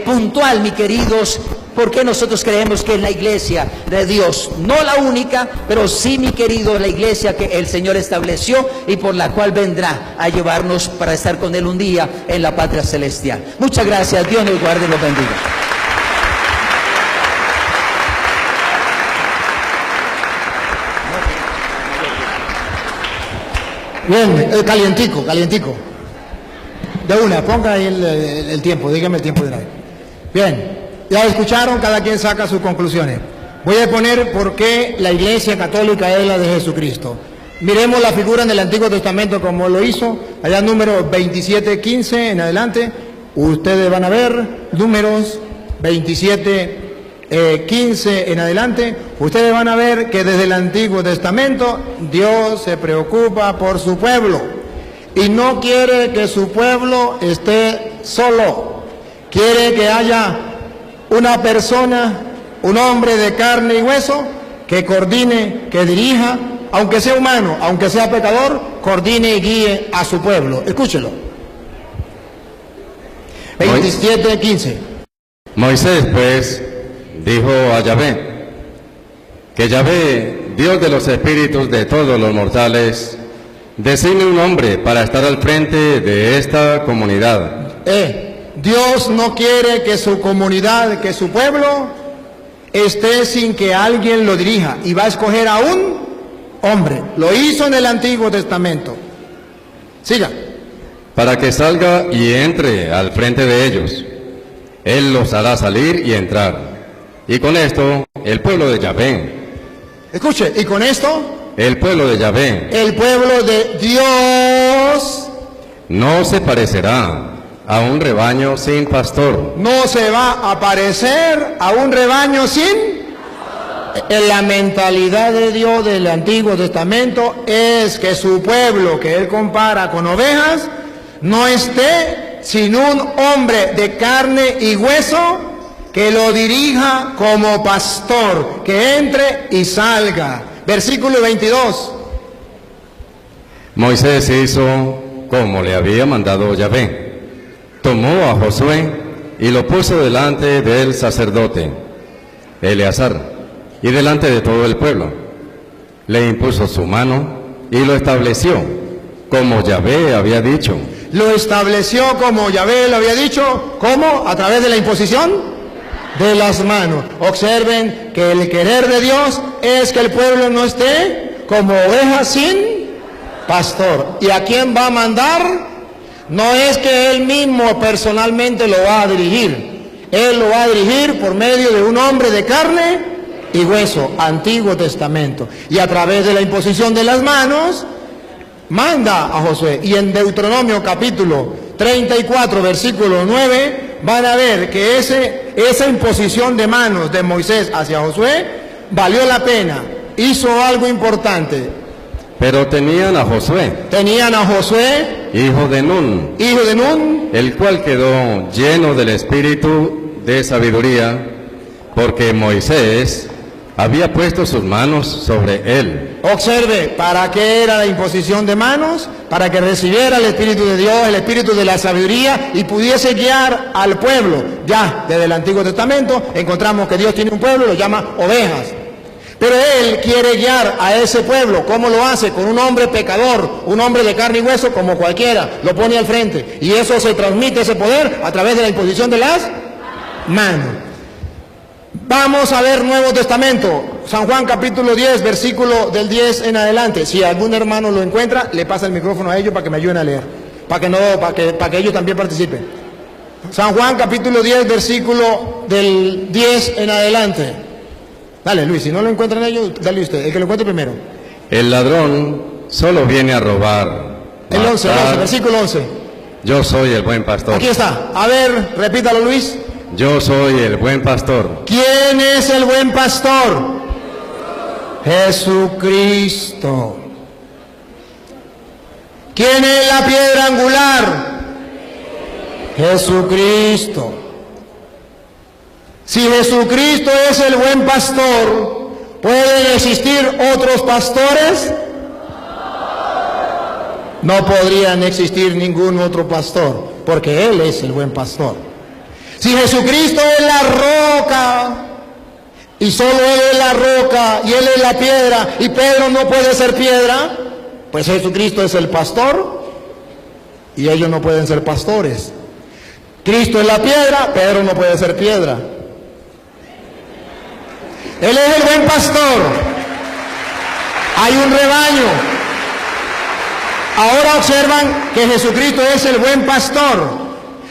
puntual, mis queridos, porque nosotros creemos que es la iglesia de Dios, no la única, pero sí, mi querido, la iglesia que el Señor estableció y por la cual vendrá a llevarnos para estar con Él un día en la patria celestial. Muchas gracias, Dios nos guarde y nos bendiga. Bien, calientico. De una, ponga ahí el tiempo, dígame el tiempo de nadie. Bien, ya escucharon, cada quien saca sus conclusiones. Voy a poner por qué la iglesia católica es la de Jesucristo. Miremos la figura en el Antiguo Testamento como lo hizo, allá número 27:15 en adelante. Ustedes van a ver números 27:15 en adelante. Ustedes van a ver que desde el Antiguo Testamento Dios se preocupa por su pueblo y no quiere que su pueblo esté solo. Quiere que haya una persona, un hombre de carne y hueso, que coordine, que dirija, aunque sea humano, aunque sea pecador, coordine y guíe a su pueblo. Escúchelo. 27:15. Moisés, pues, dijo a Yahvé, que Yahvé Dios de los espíritus de todos los mortales, designe un hombre para estar al frente de esta comunidad. Dios no quiere que su comunidad, que su pueblo esté sin que alguien lo dirija, y va a escoger a un hombre. Lo hizo en el Antiguo Testamento. Siga. Para que salga y entre al frente de ellos. Él los hará salir y entrar. Y con esto, el pueblo de Yahvé. Escuche, y con esto, El pueblo de Yahvé el pueblo de Dios no se parecerá a un rebaño sin pastor. no se va a parecer a un rebaño sin... En la mentalidad de Dios del Antiguo Testamento es que su pueblo, que él compara con ovejas, no esté sin un hombre de carne y hueso que lo dirija como pastor, que entre y salga. Versículo 22. Moisés hizo como le había mandado Yahvé. Tomó a Josué y lo puso delante del sacerdote Eleazar y delante de todo el pueblo. Le impuso su mano y lo estableció como Yahvé había dicho. Lo estableció como Yahvé lo había dicho. ¿Cómo? A través de la imposición de las manos. Observen que el querer de Dios es que el pueblo no esté como oveja sin pastor. ¿Y a quién va a mandar? No es que él mismo personalmente lo va a dirigir. Él lo va a dirigir por medio de un hombre de carne y hueso, Antiguo Testamento. Y a través de la imposición de las manos, manda a Josué. Y en Deuteronomio capítulo 34, versículo 9, van a ver que esa imposición de manos de Moisés hacia Josué valió la pena, hizo algo importante. Pero tenían a Josué, hijo de Nun, el cual quedó lleno del espíritu de sabiduría, porque Moisés había puesto sus manos sobre él. Observe, ¿para qué era la imposición de manos? Para que recibiera el Espíritu de Dios, el Espíritu de la sabiduría, y pudiese guiar al pueblo. Ya desde el Antiguo Testamento encontramos que Dios tiene un pueblo y lo llama ovejas. Pero Él quiere guiar a ese pueblo. ¿Cómo lo hace? Con un hombre pecador, un hombre de carne y hueso como cualquiera. Lo pone al frente. Y eso se transmite, ese poder, a través de la imposición de las manos. Vamos a ver Nuevo Testamento, San Juan capítulo 10, versículo del 10 en adelante. Si algún hermano lo encuentra, le pasa el micrófono a ellos para que me ayuden a leer, para que ellos también participen. San Juan capítulo 10, versículo del 10 en adelante. Dale, Luis, si no lo encuentran ellos, dale usted, el que lo encuentre primero. El ladrón solo viene a robar. El 11, versículo 11. Yo soy el buen pastor. Aquí está. A ver, repítalo, Luis. Yo soy el buen pastor. ¿Quién es el buen pastor? Jesucristo. ¿Quién es la piedra angular? Jesucristo. Si Jesucristo es el buen pastor, ¿pueden existir otros pastores? No podrían existir ningún otro pastor, porque Él es el buen pastor. Si Jesucristo es la roca, y solo Él es la roca, y Él es la piedra, y Pedro no puede ser piedra, pues Jesucristo es el pastor, y ellos no pueden ser pastores. Cristo es la piedra, Pedro no puede ser piedra. Él es el buen pastor. Hay un rebaño. Ahora observan que Jesucristo es el buen pastor,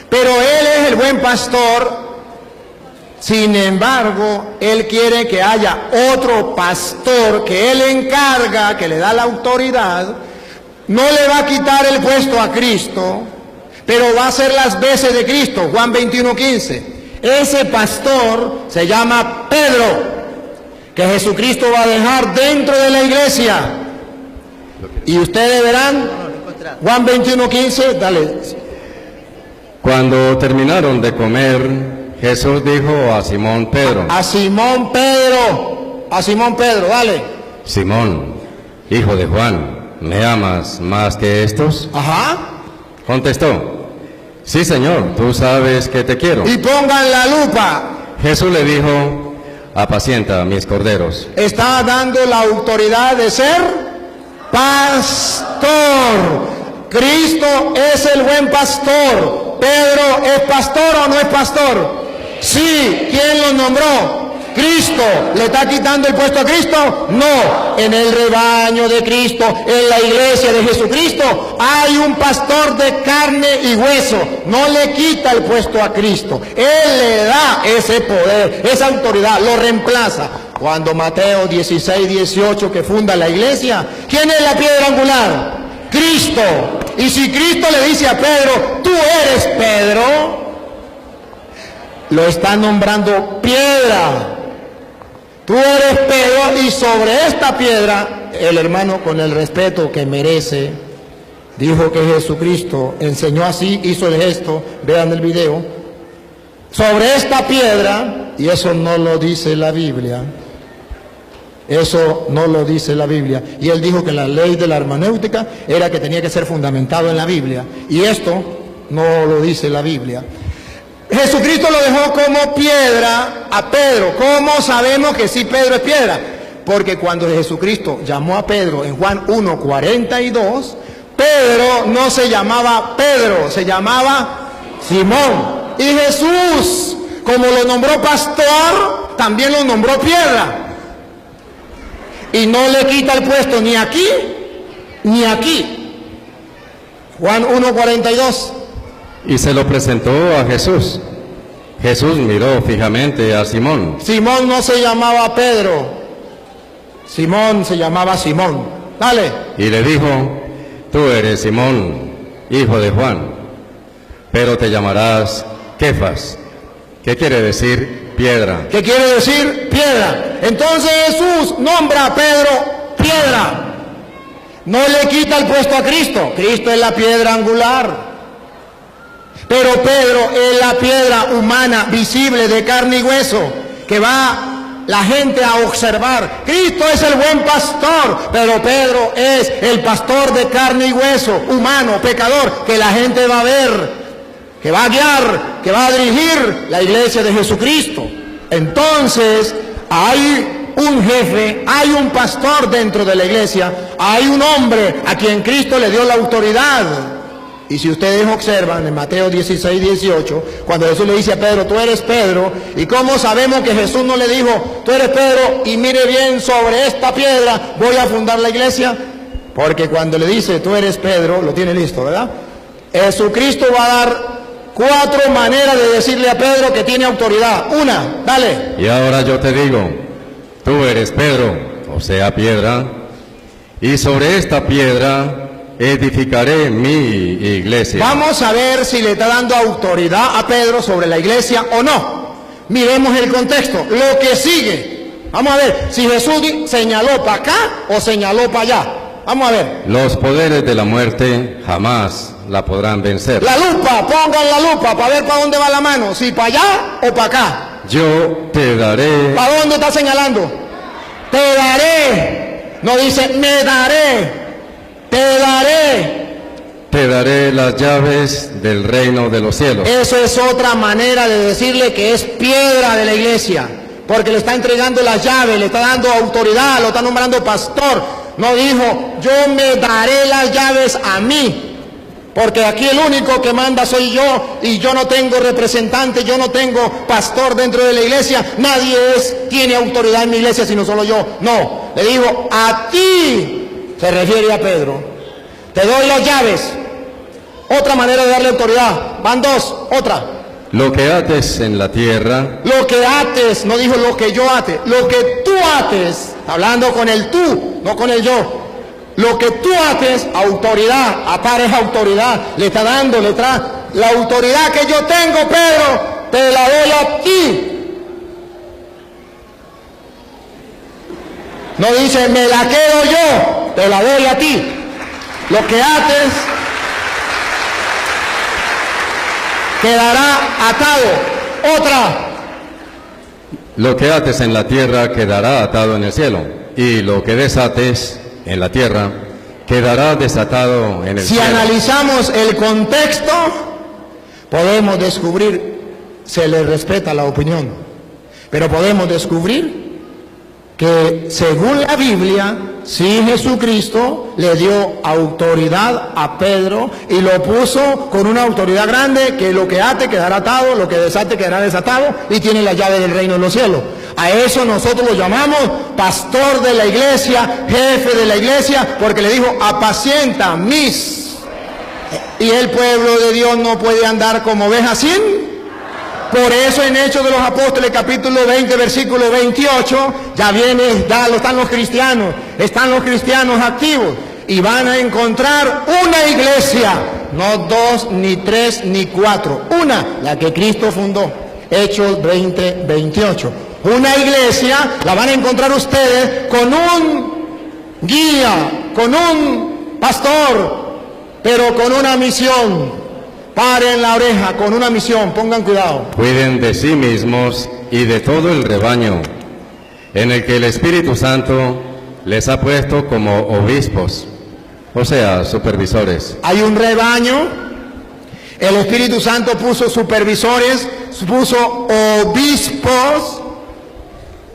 pero Él es el buen pastor. Sin embargo, Él quiere que haya otro pastor que Él encarga, que le da la autoridad. No le va a quitar el puesto a Cristo, pero va a hacer las veces de Cristo. Juan 21:15. Ese pastor se llama Pedro, que Jesucristo va a dejar dentro de la iglesia. Y ustedes verán, Juan 21:15, dale. Cuando terminaron de comer, Jesús dijo a Simón Pedro. A Simón Pedro, dale. Simón, hijo de Juan, ¿me amas más que estos? Ajá. Contestó, sí, Señor, tú sabes que te quiero. Y pongan la lupa. Jesús le dijo, apacienta mis corderos. Está dando la autoridad de ser pastor. Cristo es el buen pastor. ¿Pedro es pastor o no es pastor? Sí. ¿Quién lo nombró? Cristo. ¿Le está quitando el puesto a Cristo? No. En el rebaño de Cristo, en la iglesia de Jesucristo, hay un pastor de carne y hueso. No le quita el puesto a Cristo. Él le da ese poder, esa autoridad, lo reemplaza. Cuando Mateo 16, 18, que funda la iglesia, ¿quién es la piedra angular? Cristo. Y si Cristo le dice a Pedro, tú eres Pedro, lo está nombrando piedra. Tú eres Pedro, y sobre esta piedra, el hermano, con el respeto que merece, dijo que Jesucristo enseñó así, hizo el gesto, vean el video, sobre esta piedra, y eso no lo dice la Biblia, eso no lo dice la Biblia, y él dijo que la ley de la hermenéutica era que tenía que ser fundamentado en la Biblia, y esto no lo dice la Biblia. Jesucristo lo dejó como piedra a Pedro. ¿Cómo sabemos que sí Pedro es piedra? Porque cuando Jesucristo llamó a Pedro en Juan 1:42, Pedro no se llamaba Pedro, se llamaba Simón. Y Jesús, como lo nombró pastor, también lo nombró piedra. Y no le quita el puesto ni aquí, ni aquí. Juan 1:42. Y se lo presentó a Jesús. Jesús miró fijamente a Simón. Simón no se llamaba Pedro. Simón se llamaba Simón. Dale. Y le dijo, tú eres Simón, hijo de Juan, pero te llamarás Kefas. ¿Qué quiere decir piedra? ¿Qué quiere decir piedra? Entonces Jesús nombra a Pedro piedra. No le quita el puesto a Cristo. Cristo es la piedra angular. Pero Pedro es la piedra humana, visible, de carne y hueso, que va la gente a observar. Cristo es el buen pastor, pero Pedro es el pastor de carne y hueso, humano, pecador, que la gente va a ver, que va a guiar, que va a dirigir la iglesia de Jesucristo. Entonces, hay un jefe, hay un pastor dentro de la iglesia, hay un hombre a quien Cristo le dio la autoridad. Y si ustedes observan en Mateo 16, 18, cuando Jesús le dice a Pedro, tú eres Pedro, ¿y cómo sabemos que Jesús no le dijo, tú eres Pedro, y mire bien, sobre esta piedra voy a fundar la iglesia? Porque cuando le dice, tú eres Pedro, lo tiene listo, ¿verdad? Jesucristo va a dar 4 maneras de decirle a Pedro que tiene autoridad. Una, dale. Y ahora yo te digo, tú eres Pedro, o sea, piedra, y sobre esta piedra edificaré mi iglesia. Vamos a ver si le está dando autoridad a Pedro sobre la iglesia o no. Miremos el contexto, lo que sigue. Vamos a ver si Jesús señaló para acá o señaló para allá. Vamos a ver. Los poderes de la muerte jamás la podrán vencer. La lupa, pongan la lupa para ver para dónde va la mano, si para allá o para acá. Yo te daré. ¿Para dónde está señalando? Te daré. No dice me daré. Te daré. Te daré las llaves del reino de los cielos. Eso es otra manera de decirle que es piedra de la iglesia, porque le está entregando las llaves, le está dando autoridad, lo está nombrando pastor. No dijo, yo me daré las llaves a mí, porque aquí el único que manda soy yo, y yo no tengo representante, yo no tengo pastor dentro de la iglesia, nadie tiene autoridad en mi iglesia sino solo yo. No, le digo, a ti. Se refiere a Pedro. Te doy las llaves. Otra manera de darle autoridad. Van 2. Otra. Lo que ates en la tierra. Lo que ates. No dijo lo que yo ate. Lo que tú ates. Hablando con el tú, no con el yo. Lo que tú ates, autoridad. Atar es autoridad. Le está dando, le trae. La autoridad que yo tengo, Pedro, te la doy a ti. No dice, me la quedo yo, te la doy a ti. Lo que ates quedará atado. Otra. Lo que ates en la tierra quedará atado en el cielo, y lo que desates en la tierra quedará desatado en el cielo. Si analizamos el contexto, podemos descubrir, se le respeta la opinión. Pero podemos descubrir que según la Biblia, sí, Jesucristo le dio autoridad a Pedro y lo puso con una autoridad grande, que lo que ate quedará atado, lo que desate quedará desatado, y tiene la llave del reino de los cielos. A eso nosotros lo llamamos pastor de la iglesia, jefe de la iglesia, porque le dijo: apacienta mis. Y el pueblo de Dios no puede andar como ovejas sin. Por eso en Hechos de los Apóstoles, capítulo 20, versículo 28, ya están los cristianos activos, y van a encontrar una iglesia, no 2, ni 3, ni 4, una, la que Cristo fundó. Hechos 20, 28. Una iglesia la van a encontrar ustedes con un guía, con un pastor, pero con una misión. Paren la oreja, con una misión, pongan cuidado. Cuiden de sí mismos y de todo el rebaño, en el que el Espíritu Santo les ha puesto como obispos, o sea, supervisores. Hay un rebaño, el Espíritu Santo puso supervisores, puso obispos.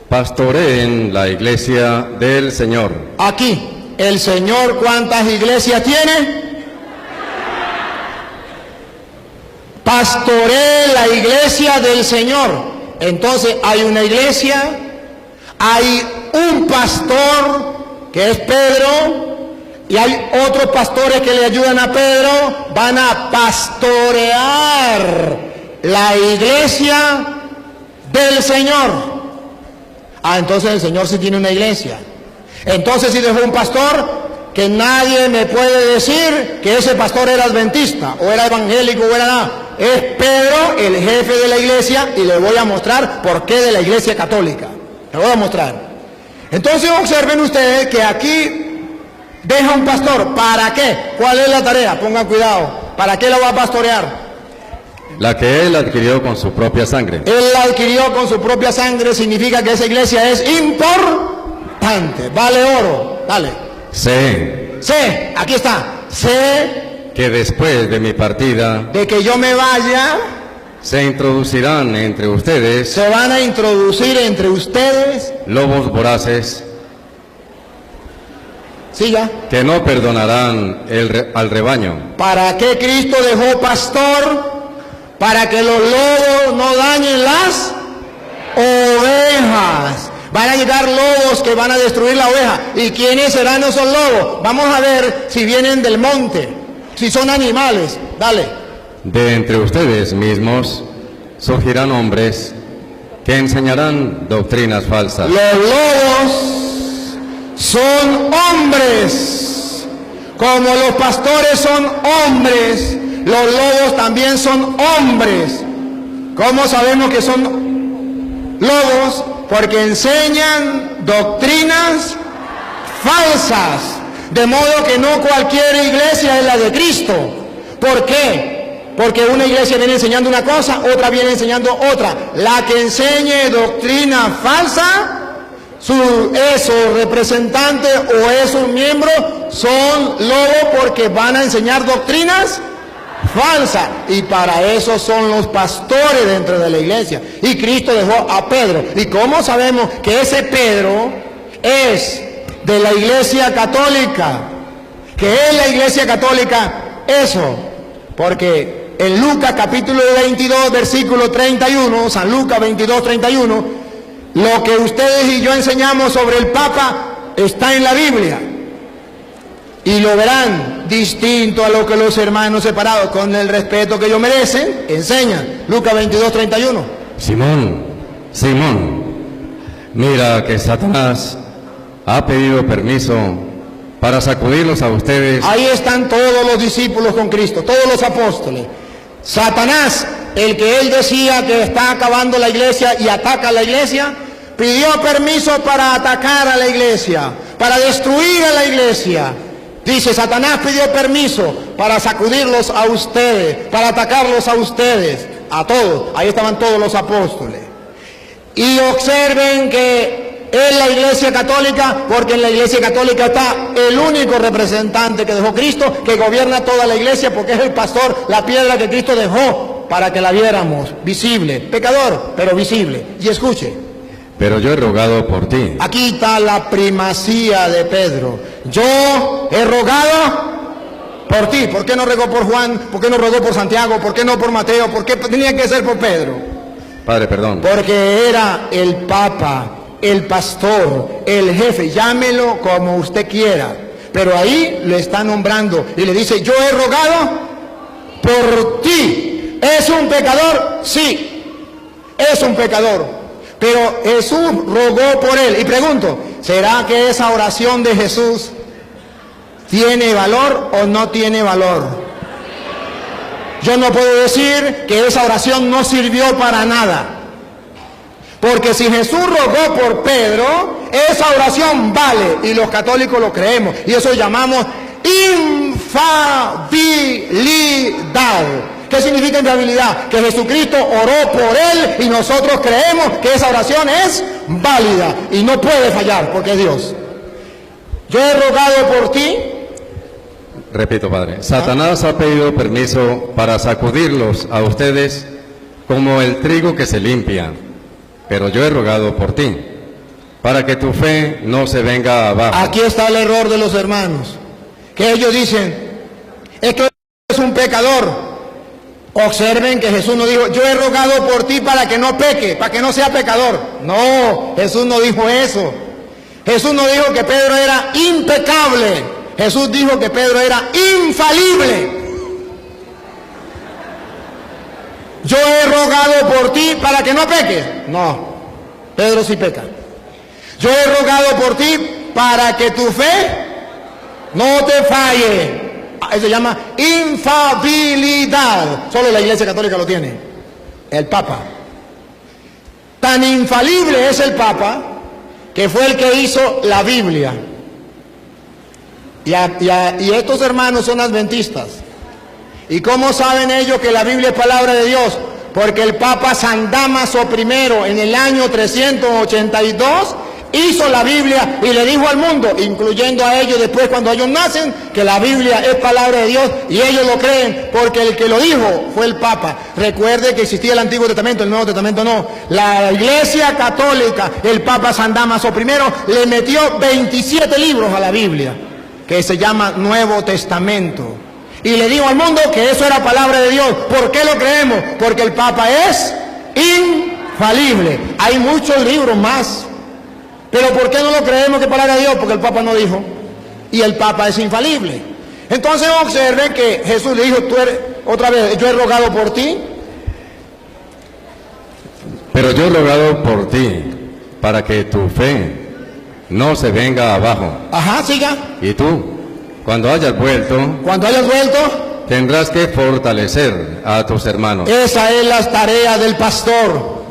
Pastoreen la iglesia del Señor. Aquí, el Señor, ¿cuántas iglesias tiene? Pastoree la iglesia del Señor. Entonces hay una iglesia, hay un pastor que es Pedro, y hay otros pastores que le ayudan a Pedro. Van a pastorear la iglesia del Señor. Entonces el Señor sí tiene una iglesia. Entonces sí dejó un pastor, que nadie me puede decir que ese pastor era adventista, o era evangélico, o era nada. Es Pedro, el jefe de la iglesia, y le voy a mostrar por qué de la iglesia católica. Le voy a mostrar. Entonces observen ustedes que aquí deja un pastor. ¿Para qué? ¿Cuál es la tarea? Pongan cuidado. ¿Para qué lo va a pastorear? La que él adquirió con su propia sangre. Él la adquirió con su propia sangre, significa que esa iglesia es importante. Vale oro. Dale. Sé, aquí está. Sé que después de mi partida, de que yo me vaya, se introducirán entre ustedes, se van a introducir entre ustedes, lobos voraces, siga, que no perdonarán al rebaño. ¿Para qué Cristo dejó pastor? Para que los lobos no dañen las ovejas. Van a llegar lobos que van a destruir la oveja. ¿Y quiénes serán esos lobos? Vamos a ver si vienen del monte, si son animales. Dale. De entre ustedes mismos surgirán hombres que enseñarán doctrinas falsas. Los lobos son hombres. Como los pastores son hombres, los lobos también son hombres. ¿Cómo sabemos que son lobos? Porque enseñan doctrinas falsas. De modo que no cualquier iglesia es la de Cristo. ¿Por qué? Porque una iglesia viene enseñando una cosa, otra viene enseñando otra. La que enseñe doctrina falsa, esos representantes o esos miembros son lobos, porque van a enseñar doctrinas falsas. Y para eso son los pastores dentro de la iglesia. Y Cristo dejó a Pedro. ¿Y cómo sabemos que ese Pedro es de la iglesia católica? Que es la iglesia católica, eso. Porque en Lucas capítulo 22, versículo 31, San Lucas 22, 31, lo que ustedes y yo enseñamos sobre el Papa está en la Biblia. Y lo verán distinto a lo que los hermanos separados, con el respeto que ellos merecen, enseñan. Lucas 22, 31. Simón, mira que Satanás ha pedido permiso para sacudirlos a ustedes. Ahí están todos los discípulos con Cristo, todos los apóstoles. Satanás, el que él decía que está acabando la iglesia y ataca a la iglesia, pidió permiso para atacar a la iglesia, para destruir a la iglesia. Dice, Satanás pidió permiso para sacudirlos a ustedes, para atacarlos a ustedes, a todos. Ahí estaban todos los apóstoles. Y observen que es la iglesia católica, porque en la iglesia católica está el único representante que dejó Cristo, que gobierna toda la iglesia, porque es el pastor, la piedra que Cristo dejó para que la viéramos, visible, pecador, pero visible. Y escuche, pero yo he rogado por ti. Aquí está la primacía de Pedro. Yo he rogado por ti. ¿Por qué no rogó por Juan? ¿Por qué no rogó por Santiago? ¿Por qué no por Mateo? ¿Por qué tenía que ser por Pedro? Padre, perdón. Porque era el Papa, el pastor, el jefe, llámelo como usted quiera. Pero ahí le está nombrando y le dice, yo he rogado por ti. ¿Es un pecador? Sí, es un pecador. Pero Jesús rogó por él. Y pregunto, ¿será que esa oración de Jesús tiene valor o no tiene valor? Yo no puedo decir que esa oración no sirvió para nada. Porque si Jesús rogó por Pedro, esa oración vale y los católicos lo creemos. Y eso llamamos infalibilidad. ¿Qué significa infalibilidad? Que Jesucristo oró por él y nosotros creemos que esa oración es válida y no puede fallar porque es Dios. Yo he rogado por ti. Repito, Padre. Satanás ha pedido permiso para sacudirlos a ustedes como el trigo que se limpia. Pero yo he rogado por ti, para que tu fe no se venga abajo. Aquí está el error de los hermanos, que ellos dicen, es que es un pecador. Observen que Jesús no dijo, yo he rogado por ti para que no peque, para que no sea pecador. No, Jesús no dijo eso. Jesús no dijo que Pedro era impecable. Jesús dijo que Pedro era infalible. Yo he rogado por ti para que no peques. No, Pedro sí peca. Yo he rogado por ti para que tu fe no te falle. Eso se llama infalibilidad. Solo la Iglesia Católica lo tiene. El Papa. Tan infalible es el Papa que fue el que hizo la Biblia. Y estos hermanos son adventistas. ¿Y cómo saben ellos que la Biblia es palabra de Dios? Porque el Papa San Dámaso I en el año 382 hizo la Biblia y le dijo al mundo, incluyendo a ellos después cuando ellos nacen, que la Biblia es palabra de Dios y ellos lo creen porque el que lo dijo fue el Papa. Recuerde que existía el Antiguo Testamento, el Nuevo Testamento no. La Iglesia Católica, el Papa San Dámaso I le metió 27 libros a la Biblia, que se llama Nuevo Testamento. Y le dijo al mundo que eso era palabra de Dios. ¿Por qué lo creemos? Porque el Papa es infalible. Hay muchos libros más. Pero ¿por qué no lo creemos que es palabra de Dios? Porque el Papa no dijo. Y el Papa es infalible. Entonces observen que Jesús le dijo, tú eres, otra vez, yo he rogado por ti. Pero yo he rogado por ti, para que tu fe no se venga abajo. Ajá, siga. Y tú, cuando hayas vuelto, tendrás que fortalecer a tus hermanos. Esa es la tarea del pastor.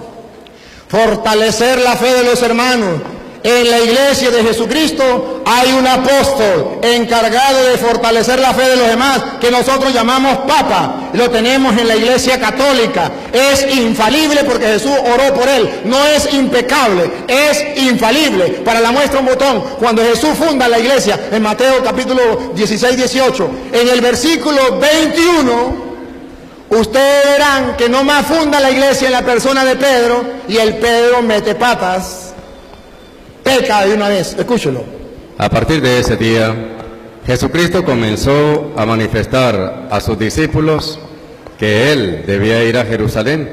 Fortalecer la fe de los hermanos. En la iglesia de Jesucristo hay un apóstol encargado de fortalecer la fe de los demás, que nosotros llamamos Papa. Lo tenemos en la iglesia católica. Es infalible porque Jesús oró por él. No es impecable, es infalible. Para la muestra un botón. Cuando Jesús funda la iglesia, en Mateo capítulo 16-18, en el versículo 21, ustedes verán que no más funda la iglesia en la persona de Pedro, y el Pedro mete patas. Peca de una vez, escúchelo. A partir de ese día, Jesucristo comenzó a manifestar a sus discípulos que Él debía ir a Jerusalén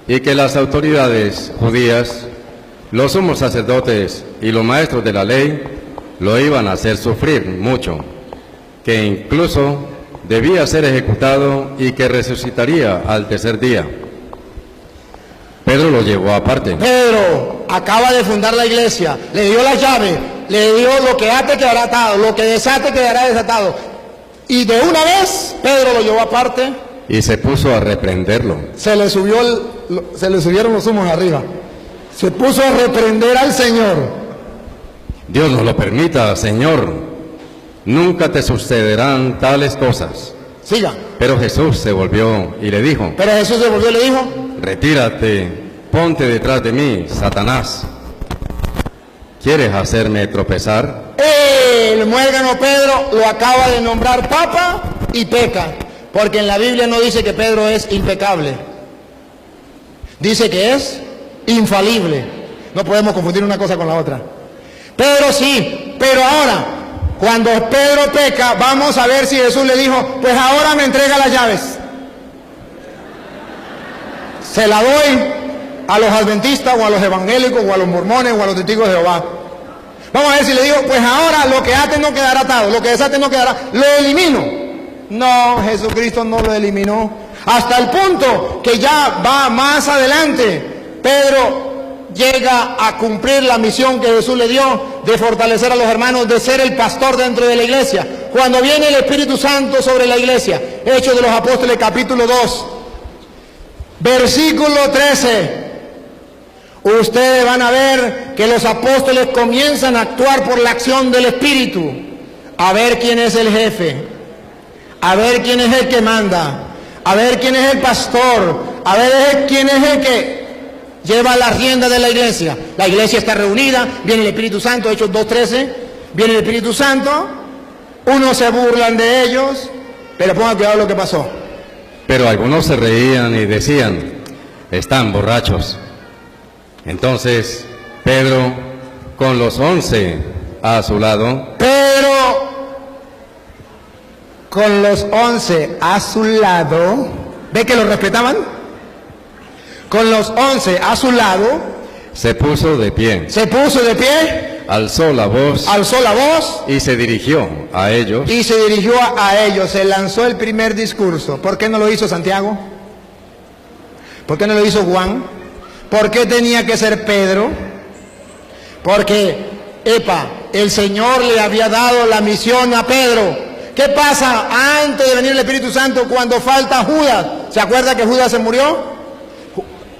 y que las autoridades judías, los sumos sacerdotes y los maestros de la ley lo iban a hacer sufrir mucho, que incluso debía ser ejecutado y que resucitaría al tercer día. Pedro lo llevó aparte. Pedro acaba de fundar la iglesia, le dio la llave, le dio lo que ate quedará atado, lo que desate quedará desatado. Y de una vez Pedro lo llevó aparte. Y se puso a reprenderlo. Se le subieron los humos arriba. Se puso a reprender al Señor. Dios no lo permita, Señor. Nunca te sucederán tales cosas. Siga. Pero Jesús se volvió y le dijo. Retírate, ponte detrás de mí, Satanás. ¿Quieres hacerme tropezar? El muérgano Pedro lo acaba de nombrar Papa y peca. Porque en la Biblia no dice que Pedro es impecable. Dice que es infalible. No podemos confundir una cosa con la otra. Pedro sí, pero ahora, cuando Pedro peca, vamos a ver si Jesús le dijo, pues ahora me entrega las llaves. Se la doy a los adventistas o a los evangélicos o a los mormones o a los testigos de Jehová. Vamos a ver si le digo, pues ahora lo que ate no quedará atado, lo que desate no quedará, lo elimino. No, Jesucristo no lo eliminó. Hasta el punto que ya va más adelante, Pedro llega a cumplir la misión que Jesús le dio de fortalecer a los hermanos, de ser el pastor dentro de la iglesia. Cuando viene el Espíritu Santo sobre la iglesia, Hechos de los Apóstoles capítulo 2, versículo 13, ustedes van a ver que los apóstoles comienzan a actuar por la acción del Espíritu, a ver quién es el jefe, a ver quién es el que manda, a ver quién es el pastor, a ver quién es el que lleva la rienda de la iglesia. La iglesia está reunida, viene el Espíritu Santo, Hechos 2:13, viene el Espíritu Santo, unos se burlan de ellos, pero pongan cuidado lo que pasó. Pero algunos se reían y decían, están borrachos. Entonces Pedro, con los 11 a su lado, con los 11 a su lado, ¿ve que lo respetaban? Con los 11 a su lado, se puso de pie, alzó la voz y se dirigió a ellos. Se lanzó el primer discurso. ¿Por qué no lo hizo Santiago? ¿Por qué no lo hizo Juan? ¿Por qué tenía que ser Pedro? Porque, el Señor le había dado la misión a Pedro. ¿Qué pasa antes de venir el Espíritu Santo cuando falta Judas? ¿Se acuerda que Judas se murió?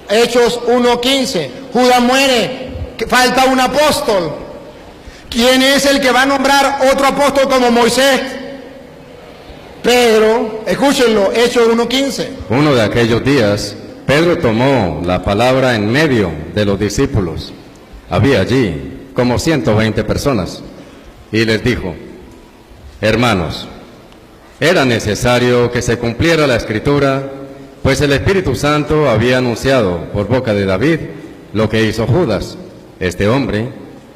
Hechos 1:15, Judas muere, falta un apóstol. ¿Quién es el que va a nombrar otro apóstol como Moisés? Pedro. Escúchenlo, Hechos 1:15. Uno de aquellos días, Pedro tomó la palabra en medio de los discípulos. Había allí como 120 personas y les dijo, hermanos, era necesario que se cumpliera la Escritura, pues el Espíritu Santo había anunciado por boca de David lo que hizo Judas. Este hombre,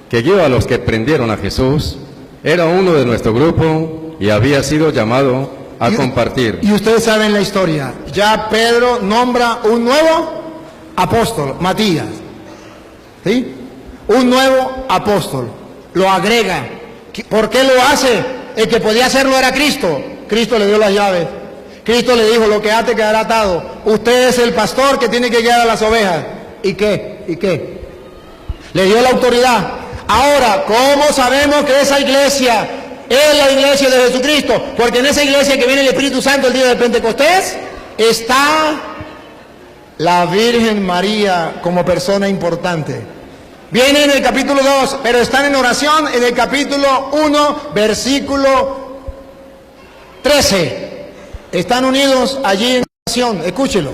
que guió a los que prendieron a Jesús, era uno de nuestro grupo y había sido llamado a compartir. Y ustedes saben la historia. Ya Pedro nombra un nuevo apóstol, Matías. ¿Sí? Un nuevo apóstol. Lo agrega. ¿Por qué lo hace? El que podía hacerlo era Cristo. Cristo le dio las llaves. Cristo le dijo, lo que ate quedará atado. Usted es el pastor que tiene que guiar a las ovejas. ¿Y qué? Le dio la autoridad. Ahora, ¿cómo sabemos que esa iglesia es la iglesia de Jesucristo? Porque en esa iglesia que viene el Espíritu Santo el día de Pentecostés, está la Virgen María como persona importante. Viene en el capítulo 2, pero están en oración en el capítulo 1, versículo 13. Están unidos allí en oración, escúchelo.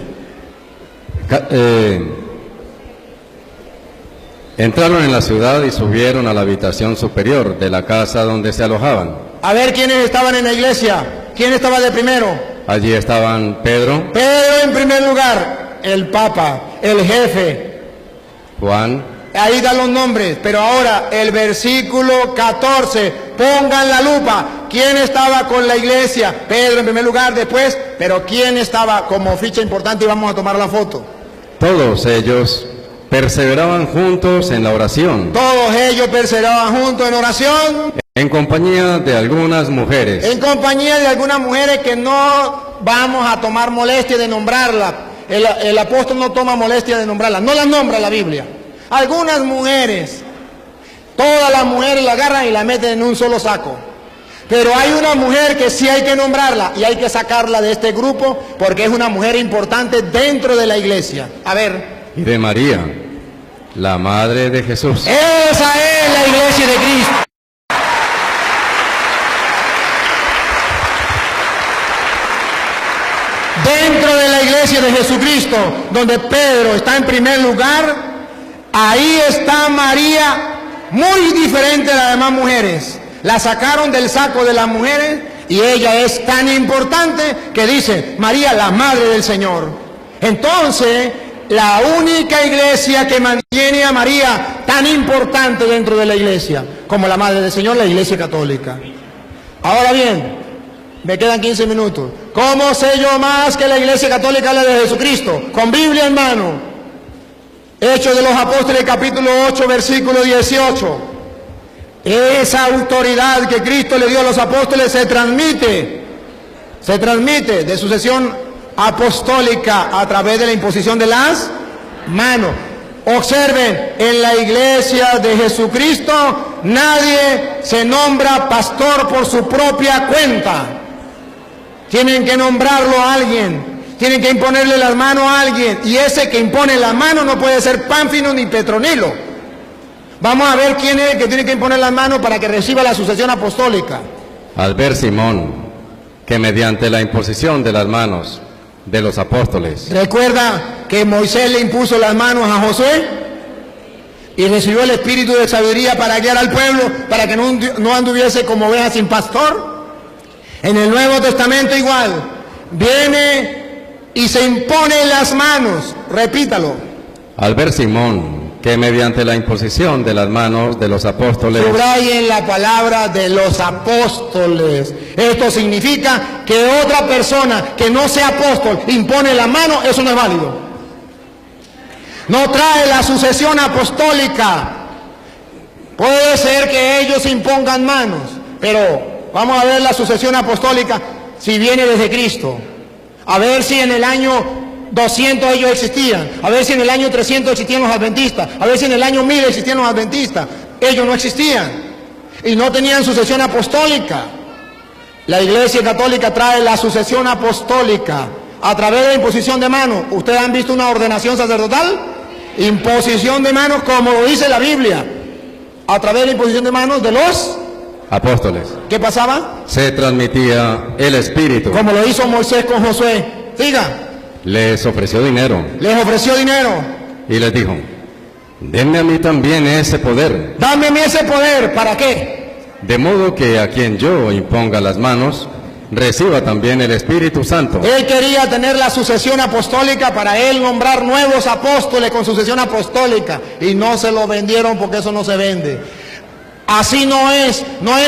Entraron en la ciudad y subieron a la habitación superior de la casa donde se alojaban. A ver quiénes estaban en la iglesia. ¿Quién estaba de primero? Allí estaban Pedro. Pedro en primer lugar, el Papa, el jefe. Juan. Ahí dan los nombres, pero ahora el versículo 14, pongan la lupa. ¿Quién estaba con la iglesia? Pedro en primer lugar, después, pero ¿quién estaba como ficha importante? Y vamos a tomar la foto. Todos ellos perseveraban juntos en la oración. Todos ellos perseveraban juntos en oración. En compañía de algunas mujeres. En compañía de algunas mujeres que no vamos a tomar molestia de nombrarlas. El apóstol no toma molestia de nombrarlas, no las nombra la Biblia. Algunas mujeres, todas las mujeres la agarran y la meten en un solo saco. Pero hay una mujer que sí hay que nombrarla y hay que sacarla de este grupo porque es una mujer importante dentro de la iglesia. A ver. Y de María, la madre de Jesús. Esa es la iglesia de Cristo. Dentro de la iglesia de Jesucristo, donde Pedro está en primer lugar, ahí está María, muy diferente de las demás mujeres. La sacaron del saco de las mujeres y ella es tan importante que dice, María, la madre del Señor. Entonces, la única iglesia que mantiene tiene a María tan importante dentro de la iglesia como la Madre del Señor, la Iglesia Católica. Ahora bien, me quedan 15 minutos. ¿Cómo sé yo más que la Iglesia Católica habla de Jesucristo? Con Biblia en mano. Hechos de los Apóstoles, capítulo 8, versículo 18. Esa autoridad que Cristo le dio a los apóstoles se transmite de sucesión apostólica a través de la imposición de las manos. Observen, en la iglesia de Jesucristo nadie se nombra pastor por su propia cuenta. Tienen que nombrarlo a alguien, tienen que imponerle las manos a alguien, y ese que impone las manos no puede ser Pánfilo ni Petronilo. Vamos a ver quién es el que tiene que imponer las manos para que reciba la sucesión apostólica. Al ver Simón que mediante la imposición de las manos de los apóstoles. Recuerda que Moisés le impuso las manos a Josué y recibió el espíritu de sabiduría para guiar al pueblo, para que no anduviese como oveja sin pastor. En el Nuevo Testamento igual, viene y se impone las manos, repítalo. Al ver Simón que mediante la imposición de las manos de los apóstoles. Subrayen la palabra de los apóstoles. Esto significa que otra persona que no sea apóstol impone la mano, eso no es válido. No trae la sucesión apostólica. Puede ser que ellos impongan manos, pero vamos a ver la sucesión apostólica si viene desde Cristo. A ver si en el año 200 ellos existían, a ver si en el año 300 existían los adventistas, a ver si en el año 1000 existían los adventistas. Ellos no existían y no tenían sucesión apostólica. La Iglesia Católica trae la sucesión apostólica a través de la imposición de manos. ¿Ustedes han visto una ordenación sacerdotal? Imposición de manos, como lo dice la Biblia, a través de la imposición de manos de los apóstoles. ¿Qué pasaba? Se transmitía el Espíritu. Como lo hizo Moisés con Josué. Diga. Les ofreció dinero. Les ofreció dinero. Y les dijo, denme a mí también ese poder. Dame a mí ese poder, ¿para qué? De modo que a quien yo imponga las manos, reciba también el Espíritu Santo. Él quería tener la sucesión apostólica para él nombrar nuevos apóstoles con sucesión apostólica. Y no se lo vendieron porque eso no se vende. Así no es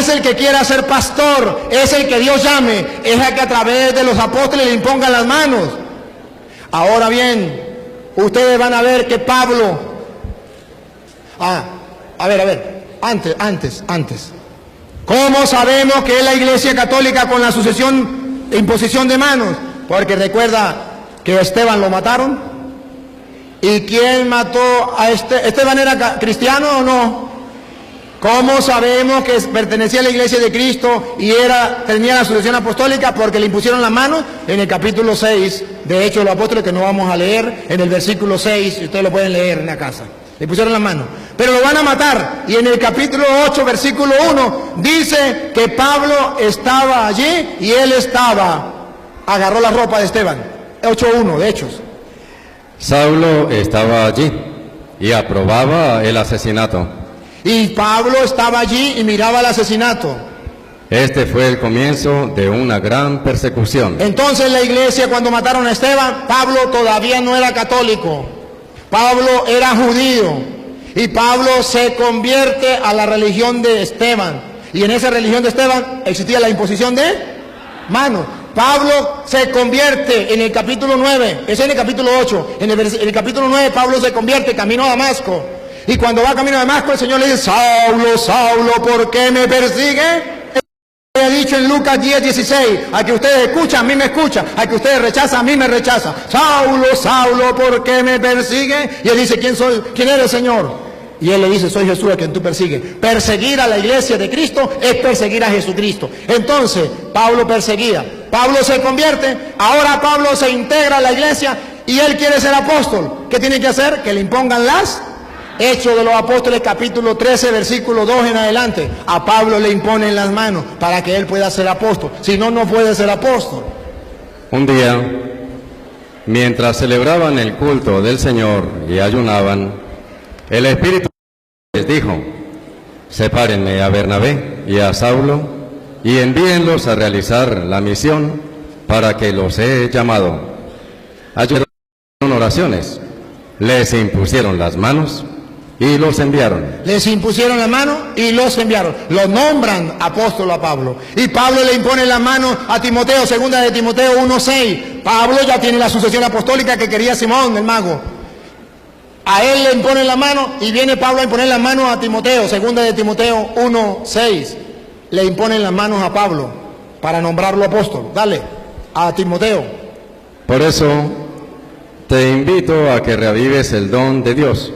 el que quiera ser pastor, es el que Dios llame, es el que a través de los apóstoles le impongan las manos. Ahora bien, ustedes van a ver que Pablo, antes. ¿Cómo sabemos que es la Iglesia Católica con la sucesión e imposición de manos? Porque recuerda que Esteban lo mataron. ¿Y quién mató a Esteban? ¿Era cristiano o no? ¿Cómo sabemos que pertenecía a la Iglesia de Cristo y tenía la sucesión apostólica? Porque le impusieron las manos en el capítulo 6 de Hechos de los Apóstoles, que no vamos a leer, en el versículo 6, y ustedes lo pueden leer en la casa. Le pusieron las manos. Pero lo van a matar. Y en el capítulo 8, versículo 1, dice que Pablo estaba allí y él agarró la ropa de Esteban. 8:1 de Hechos. Saulo estaba allí y aprobaba el asesinato. Y Pablo estaba allí y miraba el asesinato. Este fue el comienzo de una gran persecución. Entonces la iglesia, cuando mataron a Esteban, Pablo todavía no era católico. Pablo era judío. Y Pablo se convierte a la religión de Esteban. Y en esa religión de Esteban existía la imposición de manos. Pablo se convierte en el capítulo 9, es en el capítulo 8. En el capítulo 9 Pablo se convierte camino a Damasco. Y cuando va camino a Damasco, el Señor le dice, Saulo, Saulo, ¿por qué me persigue? Él ha dicho en Lucas 10:16, al que ustedes escuchan, a mí me escucha, al que ustedes rechazan, a mí me rechaza. Saulo, Saulo, ¿por qué me persigue? Y él dice, ¿quién soy? ¿Quién eres, Señor? Y él le dice, soy Jesús a quien tú persigues. Perseguir a la iglesia de Cristo es perseguir a Jesucristo. Entonces, Pablo perseguía. Pablo se convierte, ahora Pablo se integra a la iglesia y él quiere ser apóstol. ¿Qué tiene que hacer? Que le impongan las Hechos de los Apóstoles, capítulo 13, versículo 2 en adelante. A Pablo le imponen las manos para que él pueda ser apóstol. Si no, no puede ser apóstol. Un día, mientras celebraban el culto del Señor y ayunaban, el Espíritu les dijo, sepárenme a Bernabé y a Saulo y envíenlos a realizar la misión para que los he llamado. Ayunaron oraciones, les impusieron las manos y los enviaron. Les impusieron la mano y los enviaron. Lo nombran apóstol a Pablo. Y Pablo le impone la mano a Timoteo, segunda de Timoteo 1:6. Pablo ya tiene la sucesión apostólica que quería Simón, el mago. A él le imponen la mano y viene Pablo a imponer la mano a Timoteo, segunda de Timoteo 1:6. Le imponen las manos a Pablo para nombrarlo apóstol. Dale, a Timoteo. Por eso te invito a que reavives el don de Dios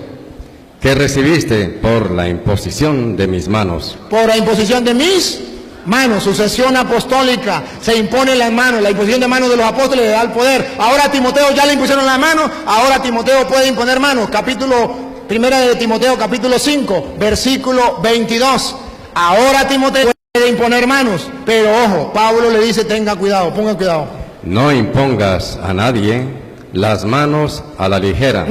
que recibiste por la imposición de mis manos. Por la imposición de mis manos, sucesión apostólica, se impone las manos, la imposición de manos de los apóstoles le da el poder. Ahora a Timoteo ya le impusieron la mano, ahora Timoteo puede imponer manos. Primera de Timoteo, capítulo 5, versículo 22. Ahora Timoteo puede imponer manos, pero ojo, Pablo le dice, tenga cuidado, ponga cuidado. No impongas a nadie las manos a la ligera,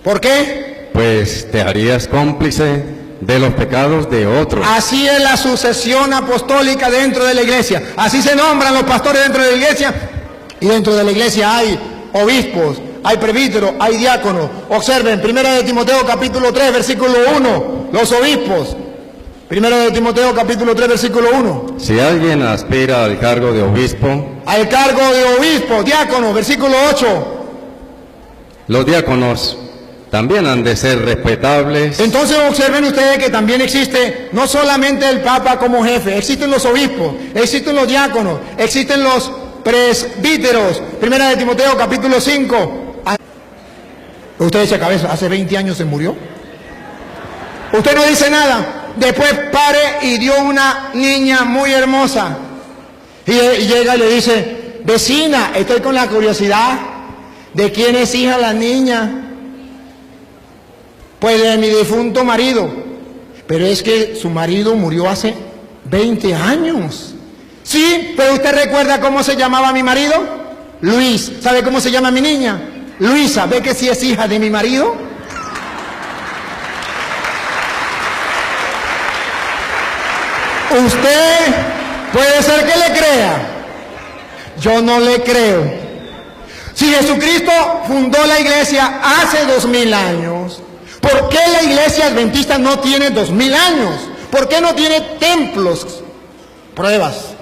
¿Por qué? pues te harías cómplice de los pecados de otros. Así es la sucesión apostólica dentro de la iglesia. Así se nombran los pastores dentro de la iglesia. Y dentro de la iglesia hay obispos, hay presbíteros, hay diáconos. Observen, primera de Timoteo capítulo 3, versículo 1, los obispos. Primera de Timoteo capítulo 3, versículo 1. Si alguien aspira al cargo de obispo, Al cargo de obispo, diácono, versículo 8. los diáconos también han de ser respetables. Entonces observen ustedes que también existe no solamente el Papa como jefe, existen los obispos, existen los diáconos, existen los presbíteros. Primera de Timoteo capítulo 5. Usted echa cabeza, hace 20 años se murió. Usted no dice nada. Después pare y dio una niña muy hermosa. Y llega y le dice, vecina, estoy con la curiosidad de quién es hija la niña. Pues de mi difunto marido. Pero es que su marido murió hace 20 años. Sí, pero usted recuerda cómo se llamaba mi marido. Luis. ¿Sabe cómo se llama mi niña? Luisa. ¿Ve que sí es hija de mi marido? Usted puede ser que le crea. Yo no le creo. Si Jesucristo fundó la iglesia hace 2000 años, ¿por qué la iglesia adventista no tiene 2000 años? ¿Por qué no tiene templos? Pruebas.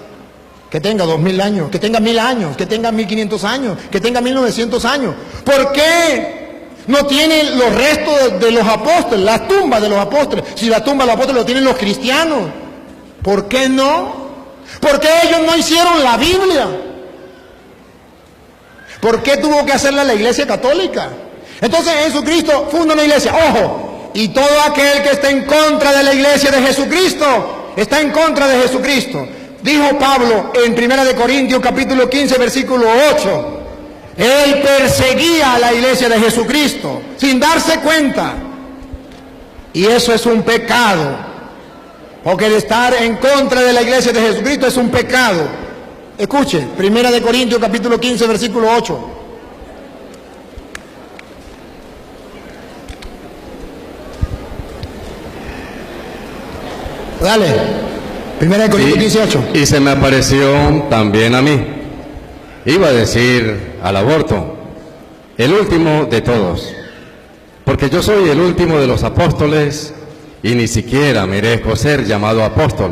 Que tenga 2000 años, que tenga 1000 años, que tenga 1500 años, que tenga 1900 años. ¿Por qué no tiene los restos de los apóstoles, las tumbas de los apóstoles? Si la tumba de los apóstoles lo tienen los cristianos. ¿Por qué no? ¿Por qué ellos no hicieron la Biblia? ¿Por qué tuvo que hacerla la iglesia católica? Entonces Jesucristo funda una iglesia. ¡Ojo! Y todo aquel que está en contra de la iglesia de Jesucristo, está en contra de Jesucristo. Dijo Pablo en 1 de Corintios capítulo 15 versículo 8. Él perseguía a la iglesia de Jesucristo sin darse cuenta. Y eso es un pecado. Porque el estar en contra de la iglesia de Jesucristo es un pecado. Escuche, 1 de Corintios capítulo 15 versículo 8. Dale, 1 de Corintios 15, 8. Y se me apareció también a mí. Iba a decir al aborto, el último de todos, porque yo soy el último de los apóstoles y ni siquiera merezco ser llamado apóstol,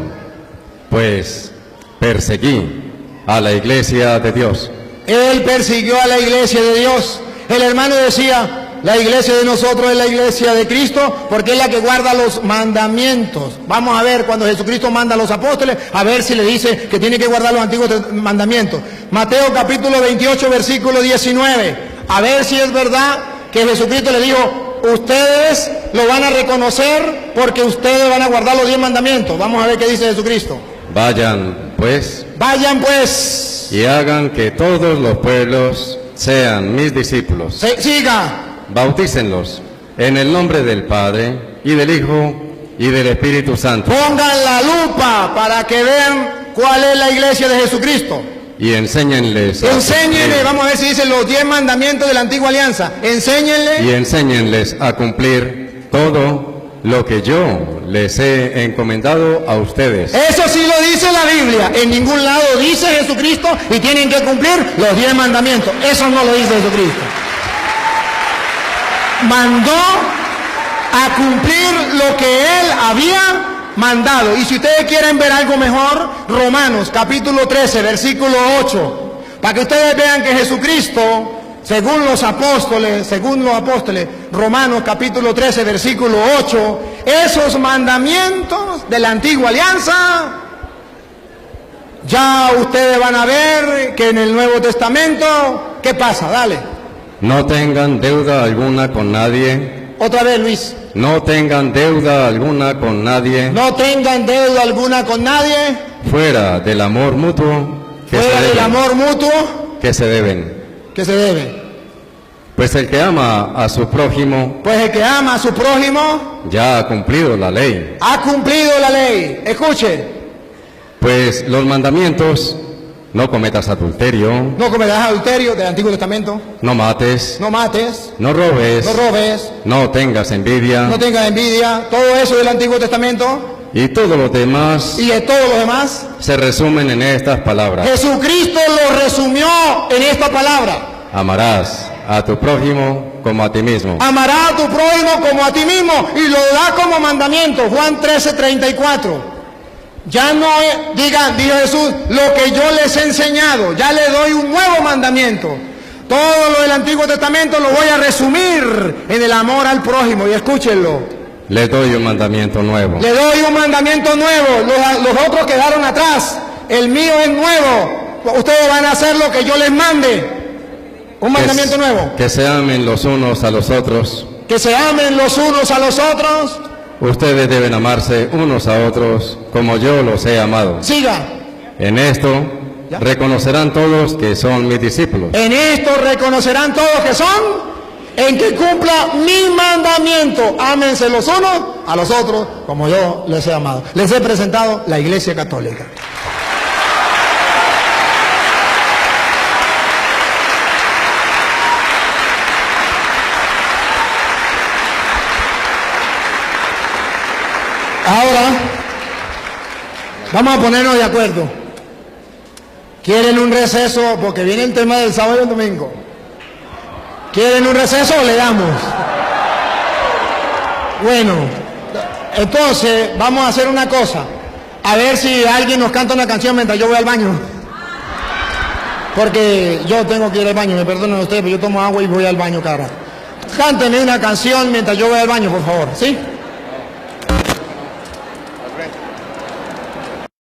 pues perseguí a la iglesia de Dios. Él persiguió a la iglesia de Dios. El hermano decía, la iglesia de nosotros es la iglesia de Cristo, porque es la que guarda los mandamientos. Vamos a ver cuando Jesucristo manda a los apóstoles, a ver si le dice que tiene que guardar los antiguos mandamientos. Mateo capítulo 28, versículo 19. A ver si es verdad que Jesucristo le dijo, ustedes lo van a reconocer porque ustedes van a guardar los 10 mandamientos. Vamos a ver qué dice Jesucristo. Vayan pues y hagan que todos los pueblos sean mis discípulos. Siga. Bautícenlos en el nombre del Padre y del Hijo y del Espíritu Santo. Pongan la lupa para que vean cuál es la iglesia de Jesucristo. Y enséñenles. Enséñenle, vamos a ver si dicen los 10 mandamientos de la antigua alianza. Enséñenle. Y enséñenles a cumplir todo lo que yo les he encomendado a ustedes. Eso sí lo dice la Biblia. En ningún lado dice Jesucristo y tienen que cumplir los 10 mandamientos. Eso no lo dice Jesucristo. Mandó a cumplir lo que Él había mandado. Y si ustedes quieren ver algo mejor, Romanos capítulo 13, versículo 8, para que ustedes vean que Jesucristo, según los apóstoles, Romanos capítulo 13, versículo 8, esos mandamientos de la antigua alianza, ya ustedes van a ver que en el Nuevo Testamento, ¿qué pasa? Dale. No tengan deuda alguna con nadie. Otra vez, Luis. No tengan deuda alguna con nadie. No tengan deuda alguna con nadie. Fuera del amor mutuo Fuera del amor mutuo que se deben. que se debe. Pues el que ama a su prójimo Pues el que ama a su prójimo ya ha cumplido la ley. ha cumplido la ley. Escuche, Pues los mandamientos: no cometas adulterio, no cometerás adulterio del Antiguo Testamento, no mates, no mates, no robes, no robes, no tengas envidia, no tengas envidia, todo eso del Antiguo Testamento y todos los demás y de todos los demás. se resumen en estas palabras. Jesucristo lo resumió en esta palabra: Amarás a tu prójimo como a ti mismo. amarás a tu prójimo como a ti mismo, y lo da como mandamiento. Juan 13:34. Ya no digan, dijo Jesús, lo que yo les he enseñado, ya le doy un nuevo mandamiento. Todo lo del Antiguo Testamento lo voy a resumir en el amor al prójimo. Y escúchenlo: Les doy un mandamiento nuevo. le doy un mandamiento nuevo. Los otros quedaron atrás, el mío es nuevo. Ustedes van a hacer lo que yo les mande. Un mandamiento nuevo: Que se amen los unos a los otros. que se amen los unos a los otros. Ustedes deben amarse unos a otros como yo los he amado. Siga. En esto ¿Ya? reconocerán todos que son mis discípulos. En esto reconocerán todos que son, en que cumpla mi mandamiento: ámense los unos a los otros como yo les he amado. Les he presentado la Iglesia Católica. Ahora vamos a ponernos de acuerdo. ¿Quieren un receso? Porque viene el tema del sábado y el domingo. ¿Quieren un receso o le damos? Bueno, entonces vamos a hacer una cosa. A ver si alguien nos canta una canción mientras yo voy al baño. Porque yo tengo que ir al baño, me perdonen ustedes, pero yo tomo agua y voy al baño cada rato. Cántenme una canción mientras yo voy al baño, por favor, ¿sí?